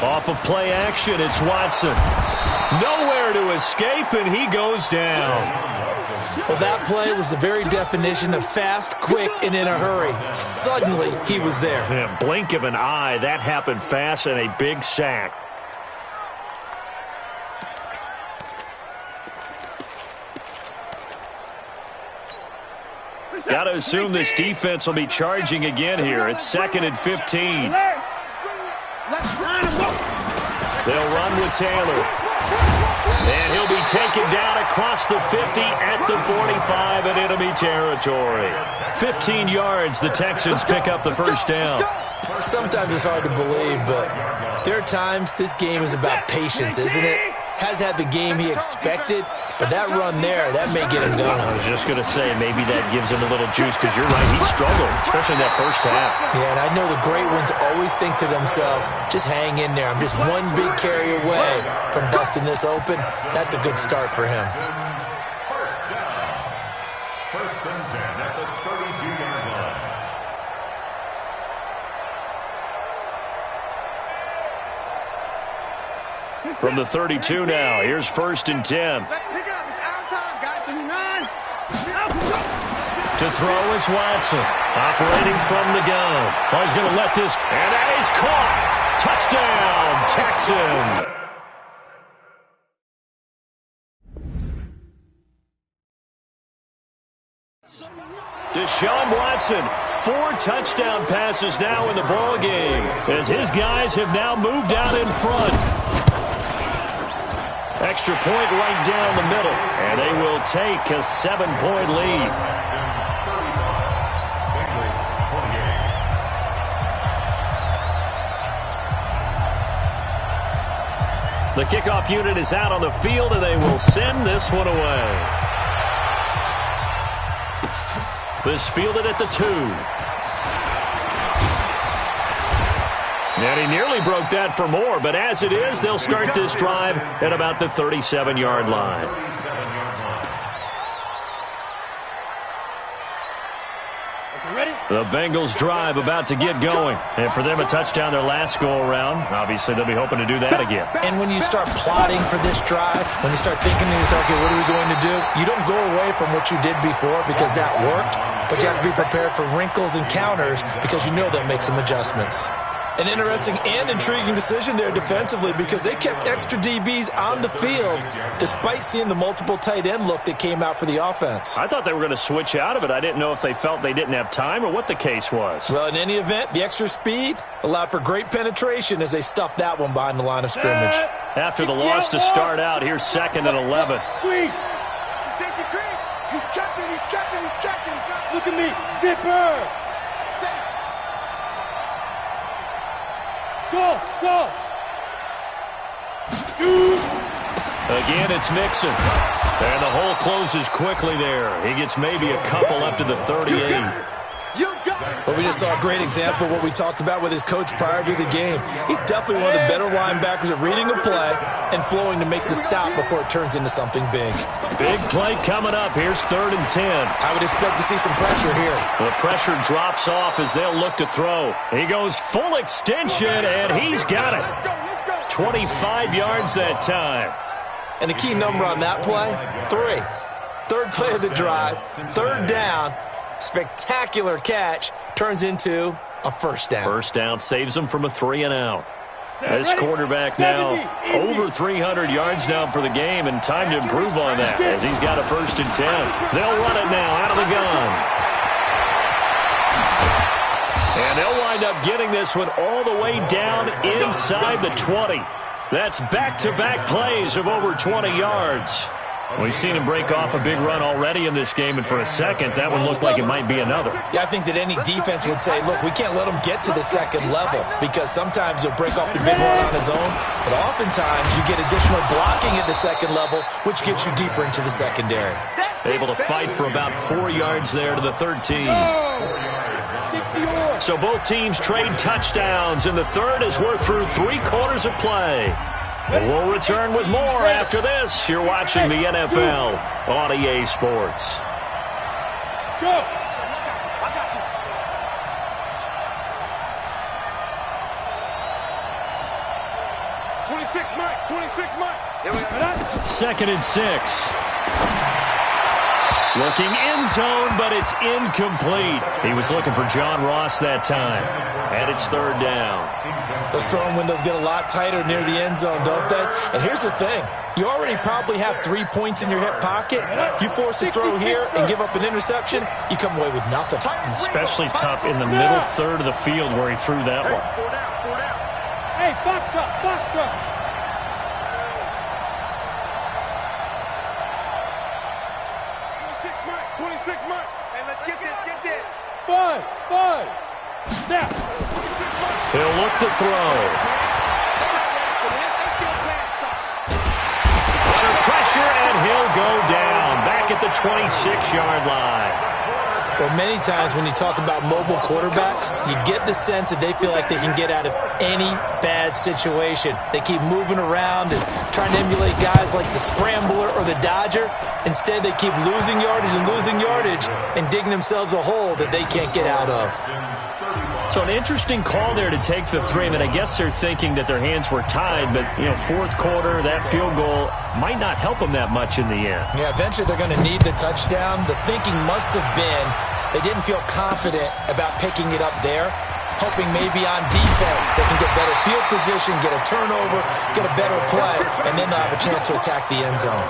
S5: Off of play action, it's Watson. Nowhere to escape, and he goes down.
S7: Well, that play was the very definition of fast, quick, and in a hurry. Suddenly, he was there.
S5: In a blink of an eye, that happened fast and a big sack. Got to assume this defense will be charging again here. It's 2nd and 15. They'll run with Taylor. And he'll be taken down across the 50 at the 45 in enemy territory. 15 yards, the Texans pick up the first down.
S7: Sometimes it's hard to believe, but there are times this game is about patience, isn't it? Has had the game he expected, but that run there, that may get him going.
S5: I was just going to say, maybe that gives him a little juice, because you're right, he struggled, especially in that first half.
S7: Yeah, and I know the great ones always think to themselves, just hang in there. I'm just one big carry away from busting this open. That's a good start for him.
S9: First down. 1st and 10 at the 32-yard line.
S5: From the 32 now, here's 1st and 10.
S8: Let's pick it up. It's our time, guys. 39.
S5: To throw is Watson, operating from the gun. Oh, he's going to let this, and that is caught. Touchdown, Texans. Deshaun Watson, 4 touchdown passes now in the ball game, as his guys have now moved out in front. Extra point right down the middle, and they will take a 7-point lead. The kickoff unit is out on the field, and they will send this one away. This fielded at the 2. And he nearly broke that for more, but as it is, they'll start this drive at about the 37-yard line. The Bengals drive about to get going. And for them, a touchdown their last go-around. Obviously, they'll be hoping to do that again.
S7: And when you start plotting for this drive, when you start thinking to yourself, okay, what are we going to do? You don't go away from what you did before because that worked, but you have to be prepared for wrinkles and counters because you know they'll make some adjustments. An interesting and intriguing decision there defensively because they kept extra DBs on the field despite seeing the multiple tight end look that came out for the offense.
S5: I thought they were going to switch out of it. I didn't know if they felt they didn't have time or what the case was.
S7: Well, in any event, the extra speed allowed for great penetration as they stuffed that one behind the line of scrimmage.
S5: After the loss to start out, here's 2nd and 11.
S8: He's checking.
S6: Look at me. Zipper. Go. Shoot.
S5: Again, it's Mixon. And the hole closes quickly there. He gets maybe a couple up to the 38.
S7: But we just saw a great example of what we talked about with his coach prior to the game. He's definitely one of the better linebackers at reading a play and flowing to make the stop before it turns into something big.
S5: Big play coming up. Here's 3rd and 10.
S7: I would expect to see some pressure here.
S5: The pressure drops off as they'll look to throw. He goes full extension, and he's got it. 25 yards that time.
S7: And the key number on that play, 3. 3rd play of the drive, 3rd down. Spectacular catch turns into a first down.
S5: First down saves them from a 3-and-out. This quarterback now over 300 yards now for the game, and time to improve on that as he's got a 1st and 10. They'll run it now out of the gun. And they'll wind up getting this one all the way down inside the 20. That's back-to-back plays of over 20 yards. We've seen him break off a big run already in this game, and for a second, that one looked like it might be another.
S7: Yeah, I think that any defense would say, look, we can't let him get to the 2nd level because sometimes he'll break off the big run on his own, but oftentimes you get additional blocking at the 2nd level, which gets you deeper into the secondary.
S5: Able to fight for about 4 yards there to the 13. So both teams trade touchdowns, and the 3rd as we're through 3 quarters of play. We'll return with more after this. You're watching the NFL on EA Sports.
S6: Go.
S8: 26 Mike. Here we go.
S5: 2nd and 6. Looking end zone, but it's incomplete. He was looking for John Ross that time. And it's 3rd down.
S7: Those throwing windows get a lot tighter near the end zone, don't they? And here's the thing. You already probably have 3 points in your hip pocket. You force a throw here and give up an interception, you come away with nothing.
S5: Especially tough in the middle 3rd of the field where he threw that one.
S6: Hey, box truck.
S8: 26 Mike. Hey, let's get this.
S6: Five. Now.
S5: He'll look to throw. Under pressure, and he'll go down. Back at the 26-yard line.
S7: Well, many times when you talk about mobile quarterbacks, you get the sense that they feel like they can get out of any bad situation. They keep moving around and trying to emulate guys like the Scrambler or the Dodger. Instead, they keep losing yardage and digging themselves a hole that they can't get out of.
S5: So an interesting call there to take the 3. I mean, I guess they're thinking that their hands were tied, but, fourth quarter, that field goal might not help them that much in the end.
S7: Yeah, eventually they're going to need the touchdown. The thinking must have been they didn't feel confident about picking it up there, hoping maybe on defense they can get better field position, get a turnover, get a better play, and then they'll have a chance to attack the end zone.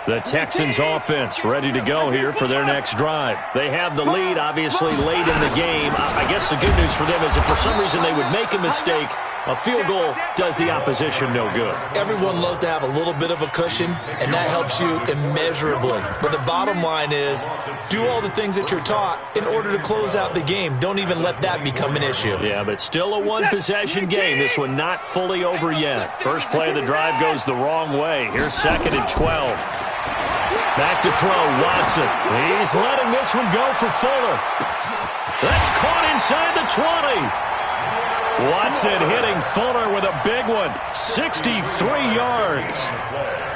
S5: The Texans offense ready to go here for their next drive. They have the lead, obviously, late in the game. I guess the good news for them is if for some reason they would make a mistake, a field goal does the opposition no good.
S7: Everyone loves to have a little bit of a cushion, and that helps you immeasurably. But the bottom line is, do all the things that you're taught in order to close out the game. Don't even let that become an issue.
S5: Yeah, but still a one-possession game. This one not fully over yet. First play of the drive goes the wrong way. Here's 2nd and 12. Back to throw, Watson. He's letting this one go for Fuller. That's caught inside the 20. Watson hitting Fuller with a big one. 63 yards.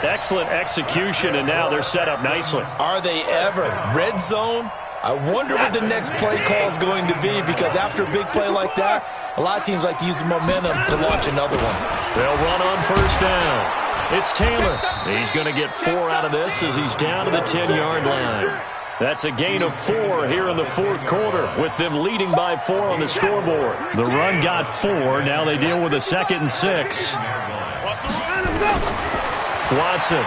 S5: Excellent execution, and now they're set up nicely.
S7: Are they ever? Red zone? I wonder what the next play call is going to be, because after a big play like that, a lot of teams like to use the momentum to launch another one.
S5: They'll run on first down. It's Taylor. He's going to get 4 out of this as he's down to the 10-yard line. That's a gain of 4 here in the fourth quarter, with them leading by 4 on the scoreboard. The run got 4. Now they deal with a 2nd and 6. Watson.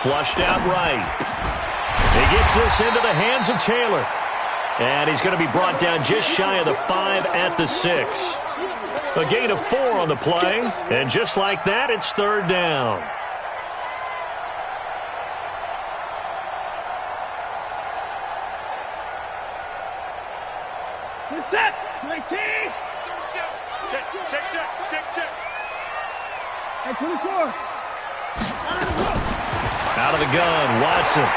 S5: Flushed out right. He gets this into the hands of Taylor. And he's going to be brought down just shy of the 5 at the 6. A gain of 4 on the play, and just like that, it's 3rd down.
S6: Set. 19. Check. Hey, 24.
S5: Out of the gun, Watson.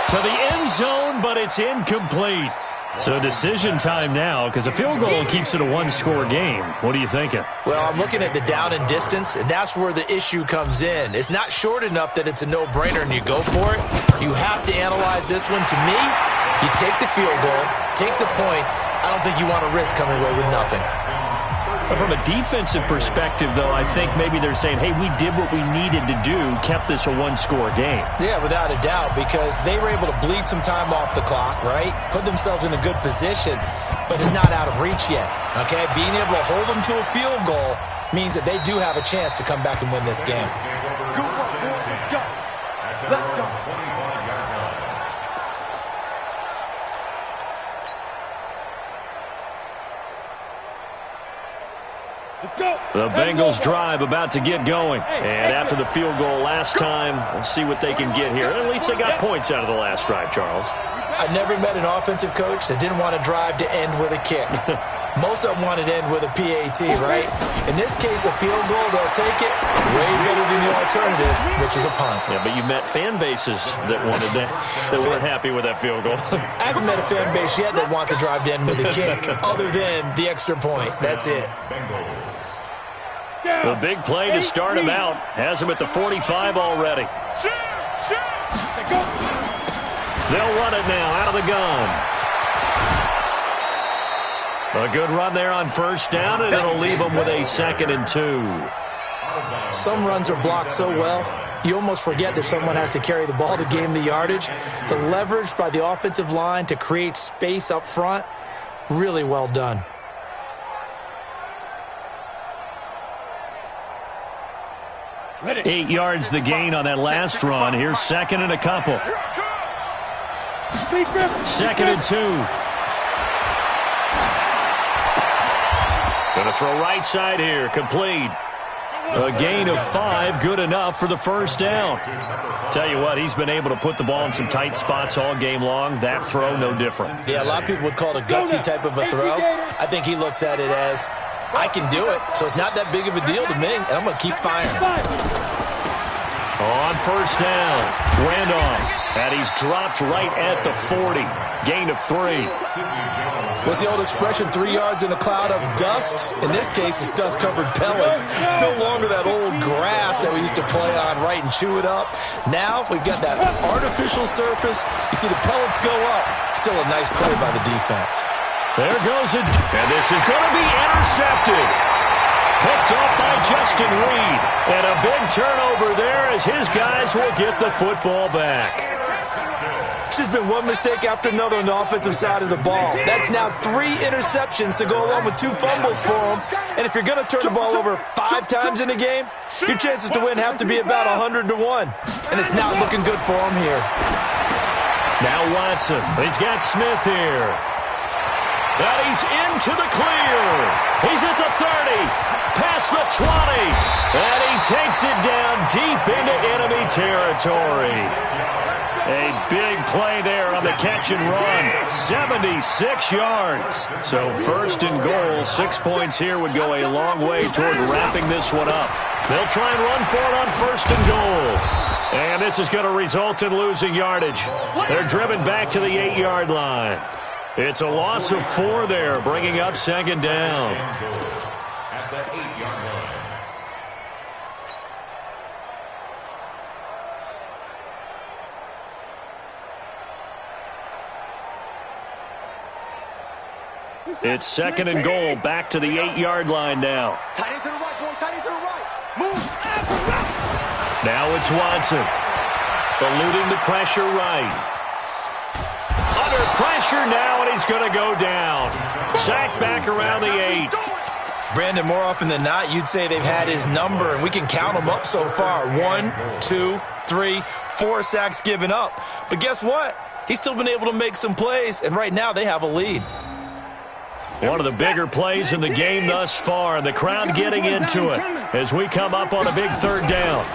S5: To the end zone, but it's incomplete. So decision time now, because a field goal keeps it a one-score game. What are you thinking?
S7: Well, I'm looking at the down and distance, and that's where the issue comes in. It's not short enough that it's a no-brainer and you go for it. You have to analyze this one. To me, you take the field goal, take the points. I don't think you want to risk coming away with nothing.
S5: From a defensive perspective, though, I think maybe they're saying, hey, we did what we needed to do, kept this a one-score game.
S7: Yeah, without a doubt, because they were able to bleed some time off the clock, right? Put themselves in a good position, but it's not out of reach yet, okay? Being able to hold them to a field goal means that they do have a chance to come back and win this game.
S8: Good work, boys. Let's go. Let's go.
S5: The Bengals drive about to get going. And after the field goal last time, we'll see what they can get here. At least they got points out of the last drive, Charles.
S7: I never met an offensive coach that didn't want to drive to end with a kick. Most of them wanted to end with a PAT, right? In this case, a field goal, they'll take it way better than the alternative, which is a punt.
S5: Yeah, but you met fan bases that wanted that weren't happy with that field goal.
S7: I haven't met a fan base yet that wants to drive to end with a kick, other than the extra point. That's it.
S5: The big play to start him out has him at the 45 already. They'll run it now out of the gun. A good run there on first down, and it'll leave them with a 2nd and 2.
S7: Some runs are blocked so well, you almost forget that someone has to carry the ball to gain the yardage. The leverage by the offensive line to create space up front, really well done.
S5: Ready. 8 yards the gain on that last run. Here's 2nd and a couple. 2nd and 2. Going to throw right side here. Complete. A gain of 5. Good enough for the first down. Tell you what, he's been able to put the ball in some tight spots all game long. That throw, no different.
S7: Yeah, a lot of people would call it a gutsy type of a throw. I think he looks at it as, I can do it, so it's not that big of a deal to me, and I'm going to keep firing.
S5: On first down, Randolph And he's dropped right at the 40. Gain of 3.
S7: What's the old expression, 3 yards in a cloud of dust? In this case, it's dust-covered pellets. It's no longer that old grass that we used to play on, right, and chew it up. Now we've got that artificial surface. You see the pellets go up. Still a nice play by the defense.
S5: There goes it. And this is going to be intercepted. Picked up by Justin Reed. And a big turnover there as his guys will get the football back.
S7: It's just been one mistake after another on the offensive side of the ball. That's now 3 interceptions to go along with 2 fumbles for him. And if you're going to turn the ball over 5 times in a game, your chances to win have to be about 100 to 1. And it's not looking good for him here.
S5: Now Watson. He's got Smith here. And he's into the clear. He's at the 30. Past the 20. And he takes it down deep into enemy territory. A big play there on the catch and run. 76 yards. So first and goal, 6 points here would go a long way toward wrapping this one up. They'll try and run for it on first and goal. And this is going to result in losing yardage. They're driven back to the 8-yard line. It's a loss of 4 there, bringing up second down.
S9: At the 8-yard line.
S5: It's second and goal, back to the 8-yard line now.
S8: Tight end to the right, boy. Tight end to the right. Move.
S5: Now it's Watson. Eluding the pressure right. Under pressure now, and he's going to go down. Sacked back around the 8.
S7: Brandon, more often than not, you'd say they've had his number, and we can count them up so far. 1, 2, 3, 4 sacks given up. But guess what? He's still been able to make some plays, and right now they have a lead.
S5: One of the bigger plays in the game thus far, and the crowd getting into it as we come up on a big third down.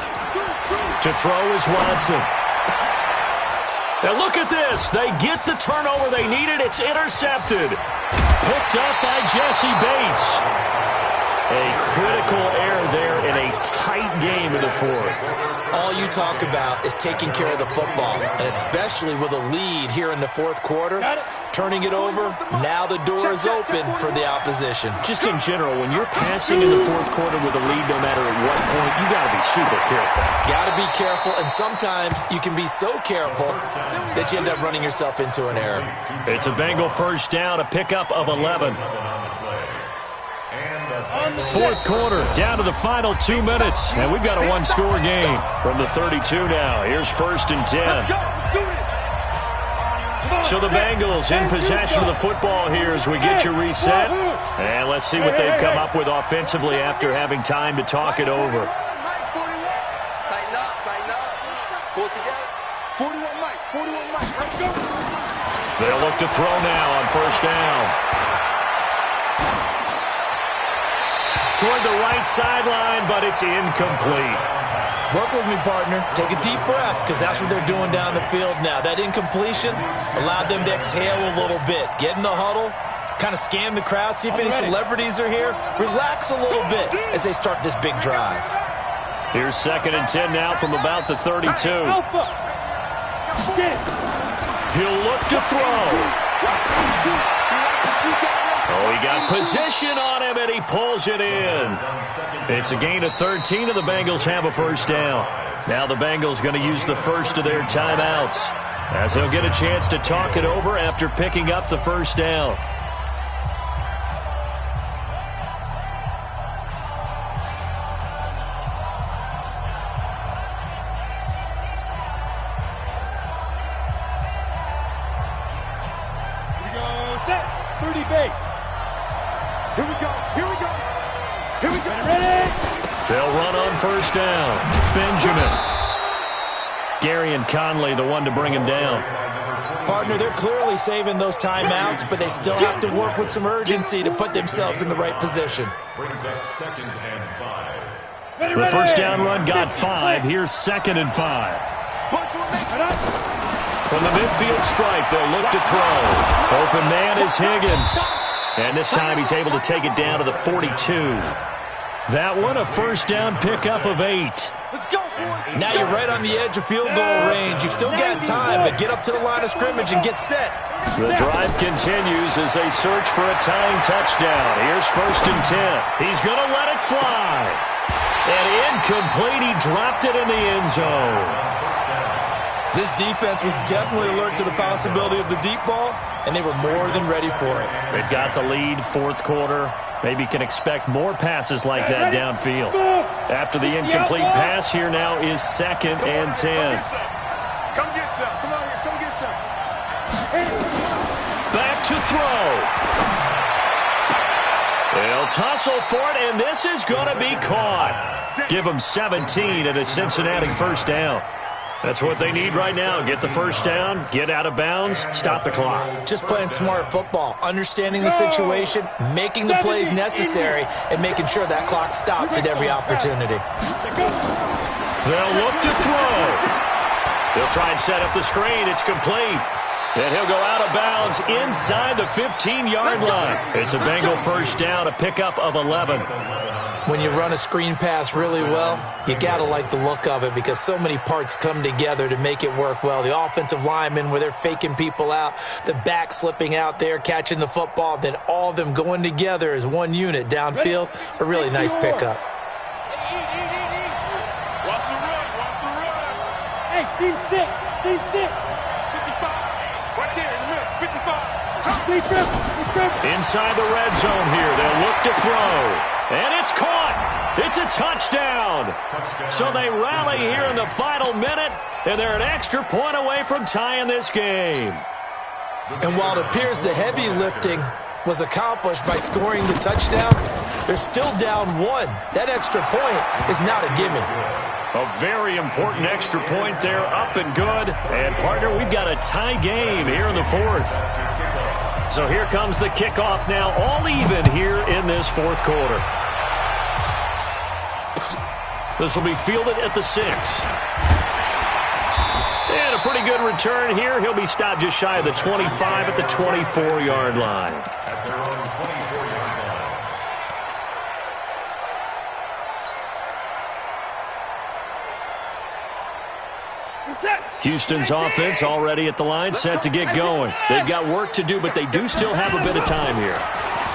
S5: To throw is Watson. And look at this. They get the turnover they needed. It's intercepted. Picked up by Jesse Bates. A critical error there in a tight game in the 4th.
S7: All you talk about is taking care of the football, and especially with a lead here in the 4th quarter, turning it over, now the door is open for the opposition.
S5: Just in general, when you're passing in the 4th quarter with a lead, no matter at what point, you got to be super careful.
S7: Got to be careful, and sometimes you can be so careful that you end up running yourself into an error.
S5: It's a Bengal first down, a pickup of 11. 4th quarter, down to the final 2 minutes, and we've got a 1-score game from the 32 now. Here's first and 10. So the Bengals in possession of the football here as we get you reset. And let's see what they've come up with offensively after having time to talk it over.
S8: Tighten up, tighten up. Pull it together. 41 Mike, 41 Mike. Let's go.
S5: They'll look to throw now on first down. Toward the right sideline, but it's incomplete.
S7: Work with me, partner. Take a deep breath, because that's what they're doing down the field now. That incompletion allowed them to exhale a little bit. Get in the huddle, kind of scan the crowd, see if any celebrities are here. Relax a little bit as they start this big drive.
S5: Here's second and 10 now from about the 32. He'll look to throw. Oh, he got position on him, and he pulls it in. It's a gain of 13, and the Bengals have a first down. Now the Bengals going to use the first of their timeouts as they'll get a chance to talk it over after picking up the first down.
S6: Here we go, set, 30 base.
S8: Here we go, here we go. Here we go.
S6: Ready?
S5: They'll run on first down. Benjamin. Gary and Conley, the one to bring him down.
S7: Partner, they're clearly saving those timeouts, but they still have to work with some urgency to put themselves in the right position.
S9: Brings up second and 5.
S5: The first down run got 5. Here's second and 5. From the midfield stripe, they'll look to throw. Open man is Higgins. And this time he's able to take it down to the 42. That one a first down pickup of 8.
S8: Let's go.
S7: Now you're right on the edge of field goal range. You've still got time, but get up to the line of scrimmage and get set.
S5: The drive continues as they search for a tying touchdown. Here's 1st and 10. He's going to let it fly. And incomplete. He dropped it in the end zone.
S7: This defense was definitely alert to the possibility of the deep ball, and they were more than ready for it.
S5: They've got the lead, 4th quarter. Maybe can expect more passes like that downfield. After the incomplete pass, here now is 2nd and 10.
S8: Come get some. Come on here. Come get some.
S5: Back to throw. They'll tussle for it, and this is going to be caught. Give them 17 and a Cincinnati 1st down. That's what they need right now. Get the 1st down, get out of bounds, stop the clock.
S7: Just playing smart football, understanding the situation, making the plays necessary, and making sure that clock stops at every opportunity.
S5: They'll look to throw. They'll try and set up the screen. It's complete. And he'll go out of bounds inside the 15-yard line. It's a Bengal 1st down, a pickup of 11.
S7: When you run a screen pass really well, you got to like the look of it because so many parts come together to make it work well. The offensive linemen, where they're faking people out, the back slipping out there, catching the football, then all of them going together as one unit downfield. A really nice pickup.
S8: Watch the run. Watch the run.
S6: Hey, team 6. Team 6.
S8: 55. Right there in the middle. 55.
S5: Inside the red zone here. They'll look to throw. And it's caught. It's a touchdown. So they rally here in the final minute, and they're an extra point away from tying this game.
S7: And while it appears the heavy lifting was accomplished by scoring the touchdown, they're still down 1. That extra point is not a gimme.
S5: A very important extra point there, up and good. And, partner, we've got a tie game here in the 4th. So here comes the kickoff now, all even here in this 4th quarter. This will be fielded at the 6. And a pretty good return here. He'll be stopped just shy of the 25 at the 24-yard line.
S9: At their own 24-yard line.
S5: Houston's offense already at the line, set to get going. They've got work to do, but they do still have a bit of time here.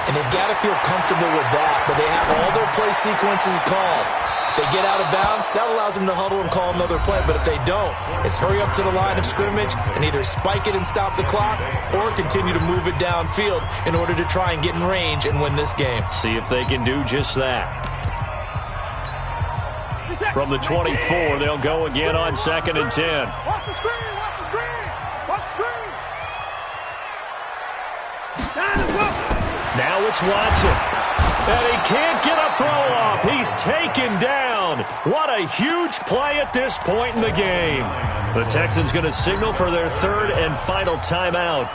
S7: And they've got to feel comfortable with that, but they have all their play sequences called. If they get out of bounds, that allows them to huddle and call another play. But if they don't, it's hurry up to the line of scrimmage and either spike it and stop the clock or continue to move it downfield in order to try and get in range and win this game.
S5: See if they can do just that. From the 24, they'll go again on 2nd and 10.
S8: Watch the screen. Watch the screen. Watch the screen.
S5: Now it's Watson. And he can't get a throw off. He's taken down. What a huge play at this point in the game. The Texans going to signal for their 3rd and final timeout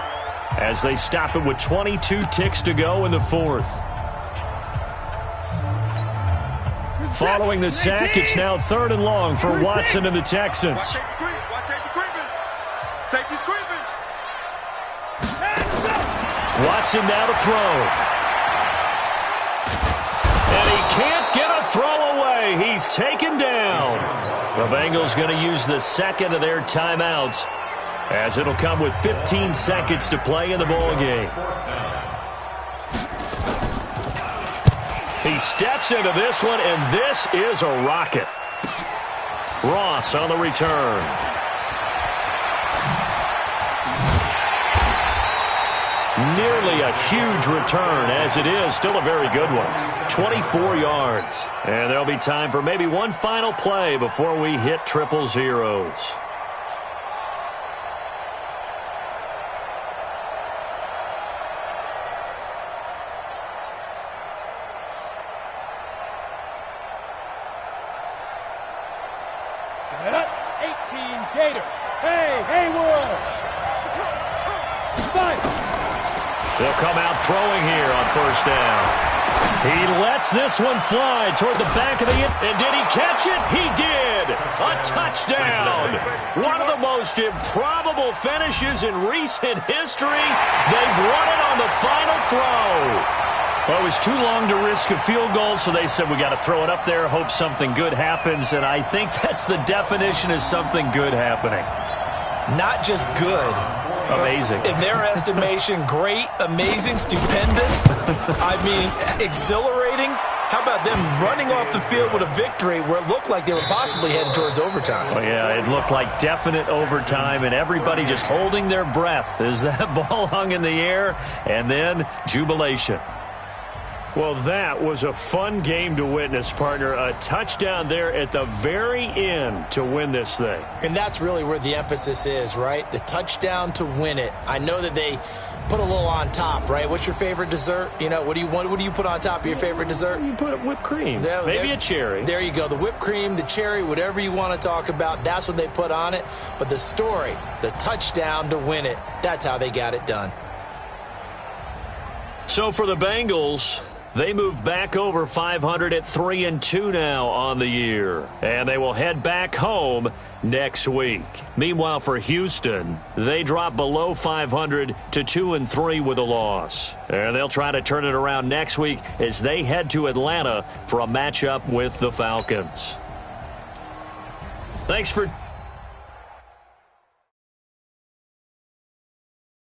S5: as they stop it with 22 ticks to go in the 4th. Following the sack, it's now 3rd and long for Watson and the Texans.
S8: Watch safety creeping. Safety's creeping.
S5: Watson now to throw. And he can't get a throw away. He's taken down. The Bengals going to use the 2nd of their timeouts as it'll come with 15 seconds to play in the ball game. He steps into this one, and this is a rocket. Ross on the return. Nearly a huge return, as it is still a very good one. 24 yards. And there'll be time for maybe one final play before we hit triple zeros.
S6: Set up, 18 Gator. Hey, Haywood. 5.
S5: They'll come out throwing here on 1st down. He lets this one fly toward the back of the end. And did he catch it? He did. A touchdown. One of the most improbable finishes in recent history. They've won it on the final throw. Well, it was too long to risk a field goal, so they said we got to throw it up there, hope something good happens, and I think that's the definition of something good happening.
S7: Not just good.
S5: Amazing.
S7: In their estimation, great, amazing, stupendous. I mean, exhilarating. How about them running off the field with a victory where it looked like they were possibly headed towards overtime?
S5: Oh, yeah, it looked like definite overtime, and everybody just holding their breath as that ball hung in the air, and then jubilation. Well, that was a fun game to witness, partner. A touchdown there at the very end to win this thing.
S7: And that's really where the emphasis is, right? The touchdown to win it. I know that they put a little on top, right? What's your favorite dessert? You know, what do you put on top of your favorite dessert?
S5: You put whipped cream. Maybe a cherry.
S7: There you go. The whipped cream, the cherry, whatever you want to talk about, that's what they put on it. But the story, the touchdown to win it, that's how they got it done.
S5: So for the Bengals, they move back over 500 at 3-2 now on the year. And they will head back home next week. Meanwhile, for Houston, they drop below 500 to 2-3 with a loss. And they'll try to turn it around next week as they head to Atlanta for a matchup with the Falcons. Thanks for